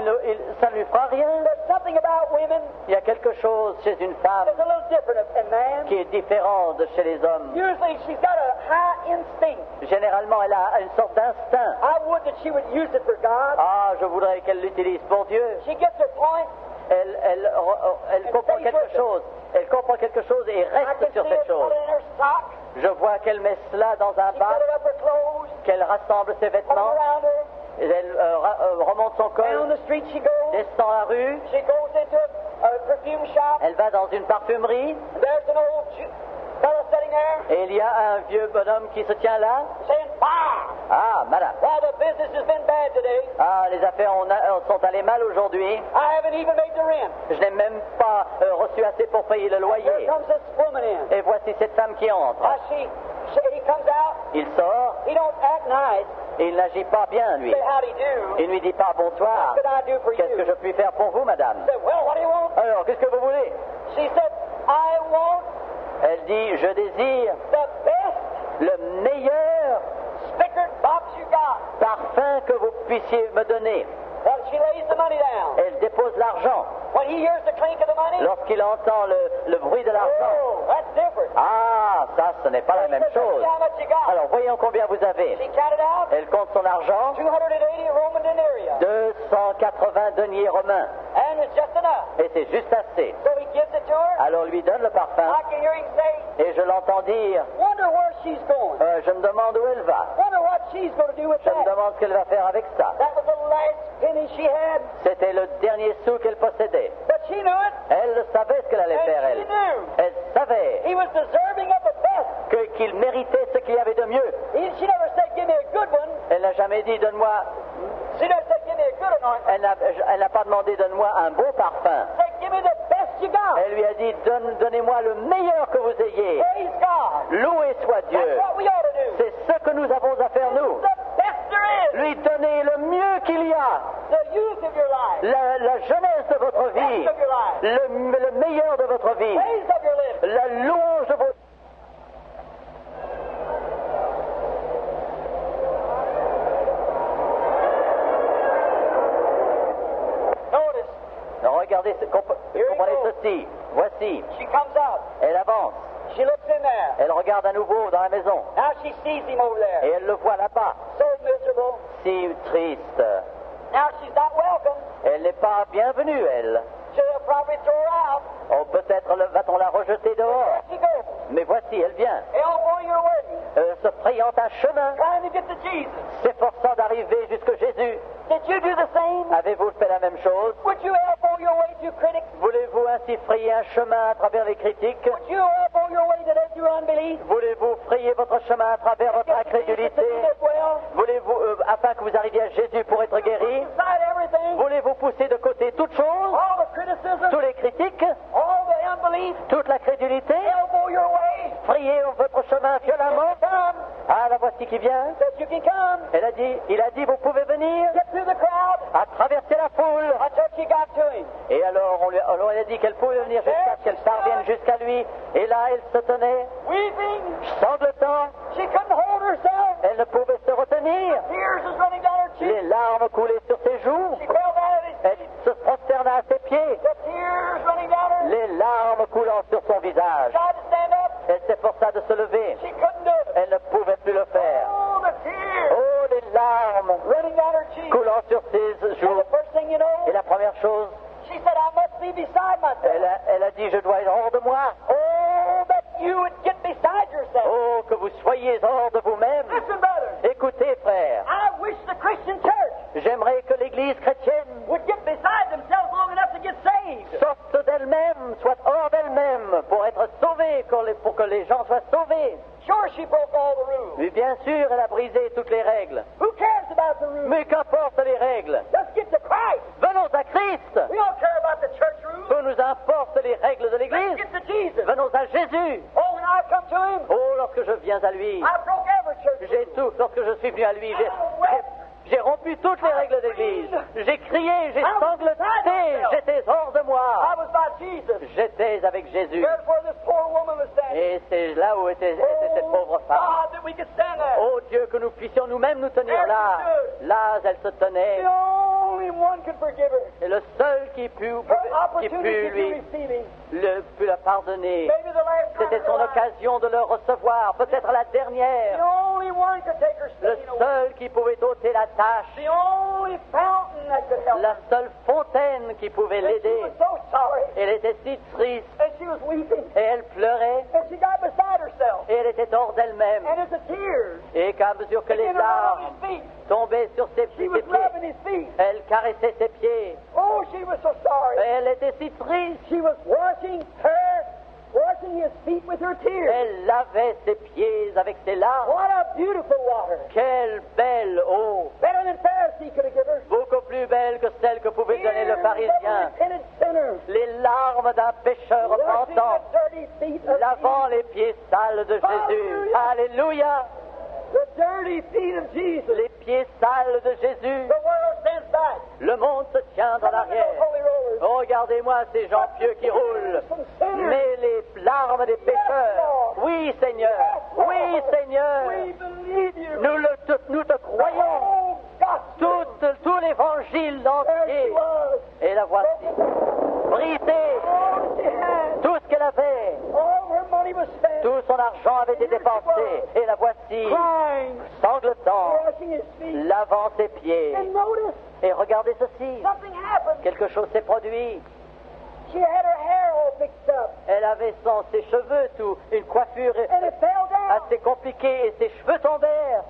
ça ne lui fera rien. There's something about women Il y a quelque chose chez une femme that's a little different in man. qui est différent de chez les hommes. Usually she's got a high instinct. Généralement, elle a une sorte d'instinct. I would that she would use it for God. Ah, je voudrais qu'elle l'utilise pour Dieu. She gets her point. Elle comprend quelque chose. Elle comprend quelque chose et I reste can sur see cette it chose. put it in her sock. Je vois qu'elle met cela dans un She bac, gathered up her clothes, qu'elle rassemble ses put them vêtements, around her. et elle remonte son Down col, the street she goes. descend la rue, She goes into a perfume shop. elle va dans une parfumerie, And there's an old fellow sitting there et il y a un vieux bonhomme qui se tient là. saying, bah! Ah, madame. Well, the business has been bad today. Ah, les affaires sont allées mal aujourd'hui. I haven't even made the rent. Je n'ai même pas reçu assez pour payer le Here loyer. comes this woman in. Et voici cette femme qui entre. He comes out. Il sort, He don't act nice. et il n'agit pas bien, lui. Say howdy do. Il ne lui dit pas bonsoir. What could I do for Qu'est-ce que you? je puis faire pour vous, madame? He said, well, what do you want? Alors, qu'est-ce que vous voulez? She said, I want Elle dit, je désire the best le meilleur stickered box you got. parfum que vous puissiez me donner. Well, she lays the money down. Elle dépose l'argent. When he hears the clink of the money, Lorsqu'il entend le bruit de l'argent, oh, that's different. ah, ça, ce n'est pas la He même said, chose. see how much you got. Alors, voyons combien vous avez. She counted out Elle compte son argent, 280 Roman denarii. 280 deniers romains. And it's just enough. Et c'est juste assez. So he gives it to her. Alors, lui donne le parfum, I can hear him say, et je l'entends dire, wonder where she's going. je me demande où elle va. Wonder what she's going to do with Je me that. demande ce qu'elle va faire avec ça. That was the last penny she had. C'était le dernier sou qu'elle possédait. But she knew it. Elle savait ce qu'elle allait And faire, she elle. knew Elle savait he was deserving of the best. qu'il méritait ce qu'il y avait de mieux. She never said, give me a good one. Elle n'a jamais dit, donne-moi... She never said, give me a good anointment. Elle n'a pas demandé, donne-moi un beau parfum. She said, give me the best you got. Elle lui a dit, donnez-moi le meilleur que vous ayez. Praise God. Loué soit Dieu. That's what we ought to do. C'est ce que nous avons à faire, nous. The Lui donner le mieux qu'il y a, the youth of your life, la jeunesse de votre the vie, best of your life, le meilleur de votre vie, praise of your lips. la louange de votre... Notice, Regardez, comprenez ceci. Voici, she comes out. elle avance. She looks in there. Elle regarde à nouveau dans la maison. Now she sees him over Et there. elle le voit là-bas, So miserable. si triste. Now she's not welcome. Elle n'est pas bienvenue, elle. She'll probably throw her out. Oh, peut-être va-t-on la rejeter dehors. She goes, Mais voici, elle vient, elbowing her way, se frayant un chemin, trying to get to Jesus. s'efforçant d'arriver jusque Jésus. Did you do the same? Avez-vous fait la même chose? Would you elbow your way to critics? Voulez-vous ainsi frayer un chemin à travers les critiques? Would you elbow your way today through unbelief? Voulez-vous frayer votre chemin à travers votre Get to Jesus incrédulité? to do it well? Voulez-vous, afin que vous arriviez à Jésus pour être guéri? Inside everything, Voulez-vous pousser de côté toute chose? all the criticism, Tous les critiques? all the unbelief, Toute la crédulité? elbow your way. Frayez votre chemin violemment? Come, Ah, la voici qui vient. says you can come. Il a dit, vous pouvez venir Get through the crowd à traverser la foule. until she got to him. Et alors, on lui a dit qu'elle pouvait venir jusqu'à qu'elle parvienne jusqu'à lui. Et là, elle se tenait, Weeping, sanglotant. she couldn't hold herself. Elle ne pouvait se retenir. Tears was running down her Les cheeks. larmes coulaient sur ses joues. She fell down at his Elle feet. se prosterna à ses pieds. The tears running down her. Les larmes coulant sur son visage. Tried to stand up. Elle s'efforça de se lever. She couldn't do it. Elle ne pouvait plus le faire. Oh, the tears Oh, les larmes running down her cheeks. coulant sur ses And joues. the first thing you know, Et la première chose, she said, I must be beside myself. elle a dit, je dois être hors de moi. Oh, that you would get beside yourself. Oh, que vous soyez hors de vous-même. Listen, brothers, Écoutez, frères, I wish the Christian church j'aimerais que l'Église chrétienne would get beside themselves long enough to get saved. sorte d'elle-même, soit hors d'elle-même, pour être sauvée, pour que les gens soient sauvés. Sure, she broke all the rules. Mais bien sûr, elle a brisé toutes les règles. Who cares about the rules? Mais qu'importe les règles. Let's get to Christ. Venons à Christ. We don't care about the church rules. Peu nous importe les règles de Let's l'Église. get to Jesus. Venons à Jésus. Oh, when I come to Him, Oh, lorsque je viens à lui, I broke every church j'ai rule. tout. Lorsque je suis venu à lui, j'ai rompu toutes les règles de l'Église. J'ai crié, j'ai sangloté, j'étais hors de I moi. was by Jesus. J'étais avec Jésus. There's where this poor woman was standing. Et c'est là où était cette pauvre femme. God, that we could stand there. Oh Dieu, que nous puissions nous-mêmes nous tenir là. Là, elle se tenait. The only one could forgive her. Et le seul qui put Her opportunity to lui receive Him. put la pardonner. Maybe the last time C'était in son her life. occasion de le recevoir, peut-être la The dernière. only one could take her Le stain away. seul qui pouvait ôter la tâche. The only fountain that could help La her. seule fontaine qui pouvait And she l'aider. was so sorry. Elle était si triste And she was weeping. et elle pleurait And she got beside herself. et elle était hors d'elle-même. And as the tears Et qu'à mesure que les began to run on larmes his feet, tombaient sur ses she was pieds, rubbing his feet. elle caressait ses pieds. Oh, she was so sorry. Et elle était si triste. She was washing his feet with her tears. Elle lavait ses pieds avec ses larmes. What a beautiful water. Quelle belle eau! Better than Pharisee could have given her. Beaucoup plus belle que celle que pouvait donner le Tears of a pharisien. repentant sinner. Les larmes d'un pécheur Washing repentant, the dirty feet of lavant Jesus. les pieds sales de Jésus. Alléluia! The dirty feet of Jesus. Les pieds sales de Jésus. The world stands back. Le monde se tient dans Look at those l'arrière. holy rollers. Oh, regardez-moi ces gens pieux qui roulent. Mais les larmes des pécheurs. Oui, Seigneur. Oui, Seigneur. We believe you. Nous te croyons. Oh, gospel. Tout l'évangile There she entier. was. Et la voici. Brisée. All she had. Tout ce qu'elle avait. All her money was spent. Tout son argent avait été dépensé. Et la voici. Crying. Sanglotant. Washing his feet. Lavant ses pieds. And notice, Et regardez ceci. something happened. Quelque chose s'est produit. She had her hair all fixed up. Elle avait ses cheveux, une coiffure And it fell down. assez compliquée et ses cheveux tombèrent.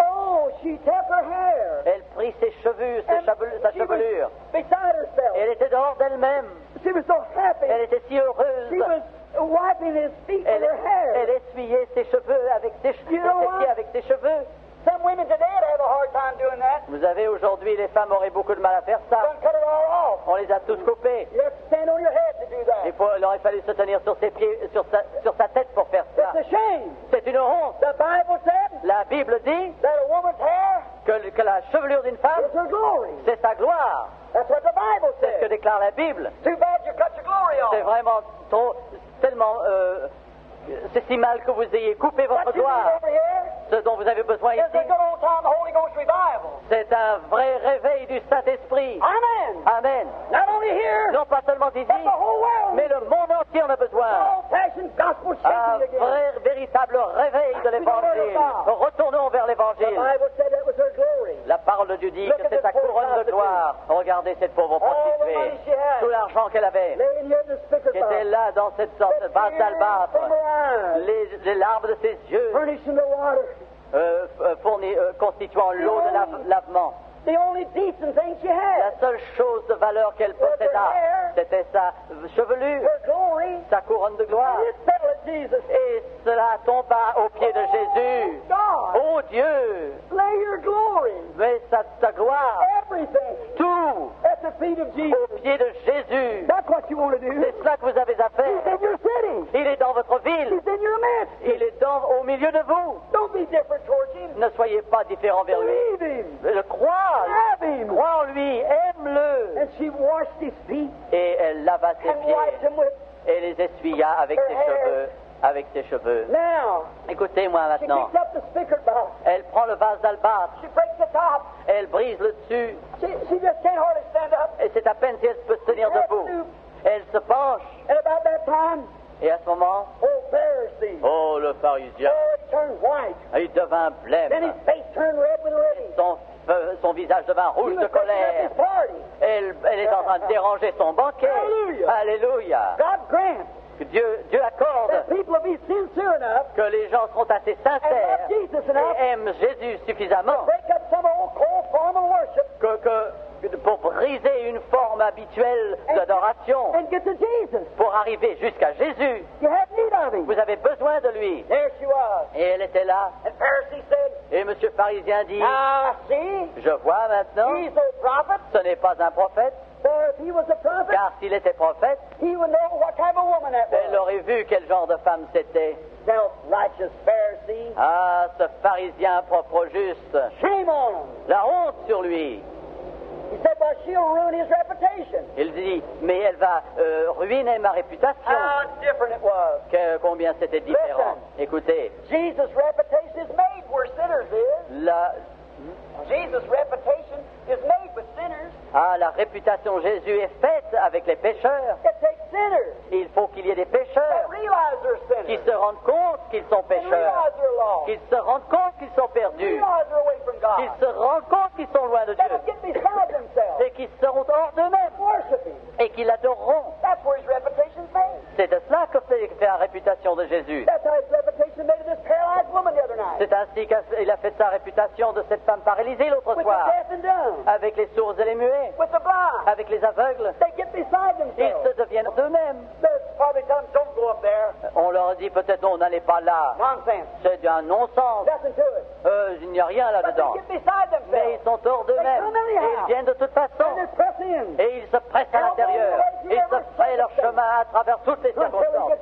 Oh, she kept her hair. Elle prit ses cheveux, sa And she was chevelure. beside herself. Et elle était dehors d'elle-même. She was so happy. Elle était si heureuse. She was wiping his feet with Elle her hair. essuyait ses cheveux avec ses You know ses what? pieds avec ses cheveux. Some women today would have a hard time doing that. Vous savez, aujourd'hui, les femmes auraient beaucoup de mal à faire ça. Done cut it all off. On les a tous coupés. You have to stand on your head to do that. Il aurait fallu se tenir sur ses pieds, sur sa tête pour faire ça. It's a shame. C'est une honte. The Bible said La Bible dit that a woman's hair que la chevelure d'une femme, It's her glory. c'est sa gloire. That's what the Bible C'est ce que says. déclare la Bible. Too bad you cut your glory C'est off. vraiment trop, tellement, c'est si mal que vous ayez coupé votre What you need gloire. over here Ce dont vous avez besoin is a ici, good old time Holy Ghost revival. c'est un vrai réveil du Saint-Esprit. Amen. Amen. Not only here, Non pas seulement ici, but the whole world. mais le monde entier en a besoin. Old-fashioned gospel Un shaking again. vrai, véritable réveil de l'Évangile. Retournons vers The l'Évangile. Bible said that was her glory. La parole de Dieu dit que c'est sa couronne de gloire. Regardez cette pauvre prostituée. Tout l'argent qu'elle avait, Laying here in the speaker qui était box. là dans cette sorte de vase d'albâtre. From her eyes. Les larmes de ses yeux Furnishing the water. constituant l'eau de lavement. The only decent thing she La had. seule chose de valeur qu'elle posséda, c'était sa chevelure, Her glory. sa couronne de gloire. And it fell at Jesus. Et cela tomba aux pieds de Jésus. God, Oh Dieu, lay your glory. mais sa gloire, Everything. tout At the feet of Jesus. aux pieds de Jésus. That's what you want to do. C'est cela que vous avez à He's in faire. your city. Il est dans votre ville. He's in your midst. Il est au milieu de vous. Don't be different towards him. Ne soyez pas différents vers lui. Believe him. Le crois. Have him. Crois en lui. Aime-le. And she washed his feet Et elle lava ses and wiped pieds him with. et les essuya avec ses cheveux. Avec ses cheveux. Now, Écoutez-moi she maintenant. picks up the speaker box. Elle prend le vase d'albâtre. She breaks the top. Elle brise le dessus. She just can't hardly stand up. Et c'est à peine si elle peut se tenir debout. Elle se penche. And about that time, Et à ce moment, oh, Pharisee. oh, le pharisien, Oh, it turned white. il devint blême. Then his face turned red with rage. Son visage devint He rouge was de breaking up colère. his party. Elle est en train de déranger son banquet. Hallelujah. Alléluia. God grant Que Dieu accorde that people will be sincere enough que les gens seront assez and sincères love Jesus enough et aiment Jésus suffisamment break up some old cold form of worship pour briser une forme habituelle d'adoration, and get to Jesus. pour arriver jusqu'à Jésus. You have need of him. Vous avez besoin de lui. There she was. Et elle était là. And Pharisee said, Et M. Pharisien dit, see, je vois maintenant, he's no prophet. ce n'est pas un prophète, For if he was a prophet, car s'il était prophète, he would know what type of woman that elle was. aurait vu quel genre de femme c'était. Self-righteous Pharisee. Ah, ce pharisien propre au juste. Shame on him. La honte sur lui. He said, well, she'll ruin his reputation. Il dit, mais elle va ruiner ma réputation. How different it was. Combien c'était différent. Écoutez, Jesus' reputation is made where sinners is. Jesus' reputation is made with sinners. La réputation de Jésus est faite avec les pécheurs. It takes sinners Il faut qu'il y ait des that pécheurs realize they're qui sinners. se rendent compte qu'ils sont And pécheurs, realize they're lost. qu'ils se rendent compte qu'ils sont perdus, Realize they're away from qu'ils God. se rendent compte qu'ils sont loin de That will Dieu get beside themselves. et qu'ils seront hors d'eux-mêmes Worship him. et qu'ils l'adoreront. That's where his reputation's made. C'est de cela que fait la réputation de Jésus. That's how his reputation made of this paralyzed woman the other night. C'est ainsi qu'il a fait sa réputation de cette femme paralysée l'autre With the soir, deaf and dumb. avec les sourds et les muets, With the blind. avec les aveugles. They get beside Ils themselves. se deviennent d'eux-mêmes. They're probably telling them, don't go up there. On leur dit peut-être non, n'allez pas là. Nonsense. C'est un non-sens. Nothing to it. Il n'y a rien But là-dedans. they get beside Mais themselves. ils sont hors d'eux-mêmes. Et ils viennent de toute façon. And they press in. Et ils se pressent à l'intérieur. Ils se frayent leur chemin à travers toutes les circonstances.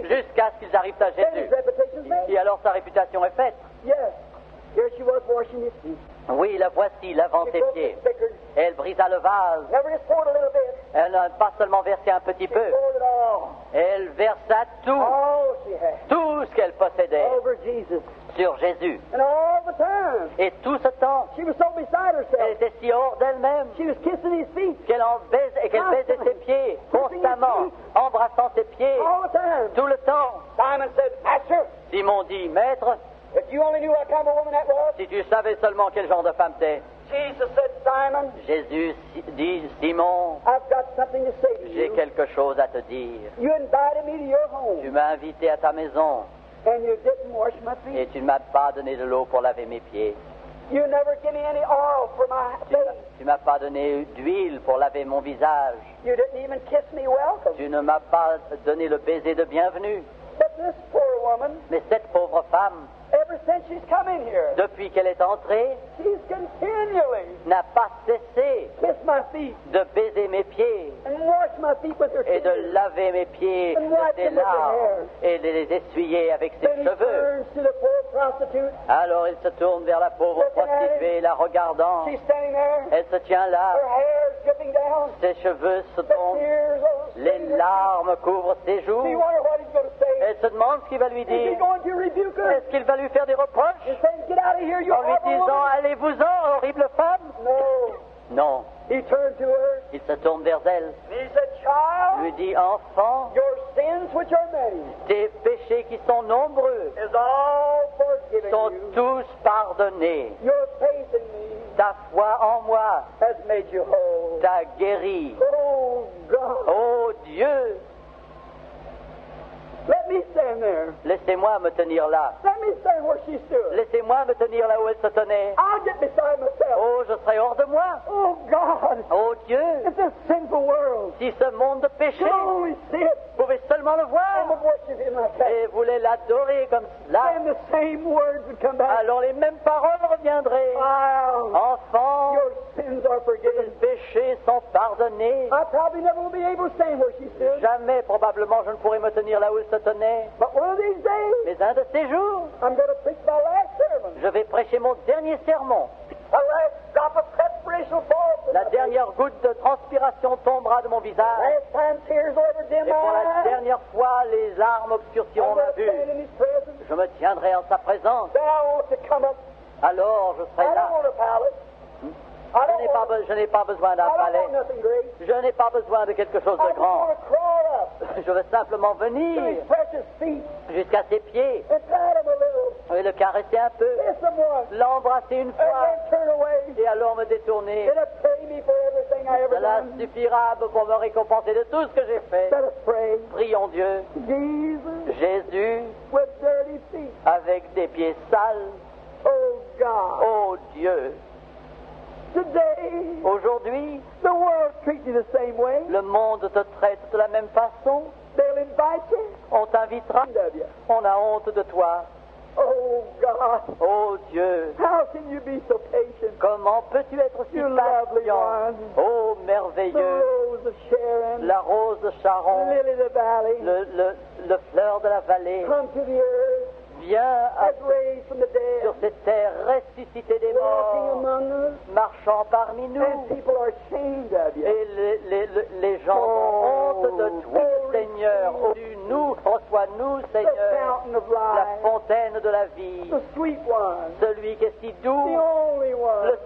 Jusqu'à ce qu'ils arrivent à Then his Jésus. reputation's made. Et alors sa réputation est faite. Yes. Here she was washing his feet. Oui, la voici, lavant She ses broke pieds. the stickers. Et elle brisa le vase. Never just poured a little bit. Elle n'a pas seulement versé un petit She peu. poured it all. Elle versa tout. All she had. Tout ce qu'elle possédait Over Jesus. sur Jésus. And all the time. Et tout ce temps, She was so beside elle herself. était si hors d'elle-même She was kissing his feet qu'elle baisait ses pieds constamment, embrassant ses pieds all the time. tout le temps. Simon said, Master, Simon dit, Maître, if you only knew what kind of woman that was. si tu savais seulement quel genre de femme t'es. Jesus said, Simon, Jésus dit, Simon, I've got something to say to j'ai you. quelque chose à te dire. You invited me to your home, Tu m'as invité à ta maison and you didn't wash my feet. et tu ne m'as pas donné de l'eau pour laver mes pieds. You never give me any oil for my face. Tu m'as pas donné d'huile pour laver mon visage. You didn't even kiss me welcome. Tu ne m'as pas donné le baiser de bienvenue. But this poor woman, Mais cette pauvre femme, ever since she's come in here, depuis qu'elle est entrée, she's continually n'a pas cessé kissed my feet de baiser mes pieds and washed my feet with her et de tears. laver mes pieds de ses larmes et de les essuyer avec ses Then he cheveux. turns to the poor prostitute. Alors il se tourne vers la pauvre prostituée, la regardant. She's standing there. Elle se tient là, Her hair's dripping down. ses cheveux se The tombent, tears are les larmes couvrent ses joues. Do you wonder what he's going to say? Elle se demande ce qu'il va lui Is he dire. going to rebuke her? Est-ce qu'il va lui faire des reproches He's saying, get out of here, you en lui horrible disant woman. allez-vous-en, horrible femme? No. Non. He turned to her Il se tourne vers elle, and he said, child, lui dit enfant, your sins, which are many, tes péchés qui sont nombreux is all forgiven sont you. tous pardonnés. Your faith in me Ta foi en moi has made you whole. t'a guéri. Oh, God. Oh Dieu, Let me stand there. laissez-moi me tenir là. Let me stand where she stood. Laissez-moi me tenir là où elle se tenait. I'll get beside myself. Oh, je serai hors de moi. Oh, God. Oh Dieu, It's a sinful world. si ce monde de péché, You can only see it. vous pouvez seulement le I'm voir going to worship him like that. et voulez l'adorer comme cela, And the same words would come back. alors les mêmes paroles reviendraient. Wow. Enfant, Your sins are tes forgiven. péchés sont pardonnés. I probably never will be able to stand where she stood. Jamais, probablement, je ne pourrai me tenir là où elle se tenait. But one of these days, Mais un de ces jours, I'm going to preach my last sermon. je vais prêcher mon dernier sermon. A last drop of perspiration will fall from La my dernière goutte de transpiration tombera de mon face. visage. Last time tears will ever dim Et pour la my eyes. dernière fois, les larmes I'm obscurciront going ma to stand vue. in his presence. Je me tiendrai en sa présence. Then I want to come up. Alors je I serai don't là. want a palace. Je n'ai pas besoin d'un I don't palais. want nothing great. Je n'ai pas besoin de quelque chose I de just grand. want to crawl up Je veux simplement to his venir precious feet jusqu'à ses pieds and pat him a little, et le caresser un peu, kiss him once, l'embrasser une and fois then turn away. et alors me détourner. Let us pay me for everything I ever Cela done. suffira pour me récompenser de tout ce que j'ai fait. Let us pray. Prions Dieu. Jesus Jésus, with dirty feet. avec des pieds sales, Oh God. oh Dieu, Today, aujourd'hui, the world treats you the same way. le monde te traite de la même façon. They'll invite you. On t'invitera. Of you. On a honte de toi. Oh God. Oh Dieu, How can you be so patient? comment peux-tu être si You lovely patient? one. Oh The merveilleux, rose of Sharon. la rose de Sharon, Lily of the valley. le fleur de la vallée, Come to the earth. viens As raised from the sur dead. cette terre ressuscitée des Walking morts, among us. marchant parmi nous. And people are ashamed of you. Et les gens ont honte de toi, Seigneur. Oh, nous, reçois-nous, The Seigneur, fountain of la life. fontaine de la vie, The sweet one. celui qui est si The doux, only one. le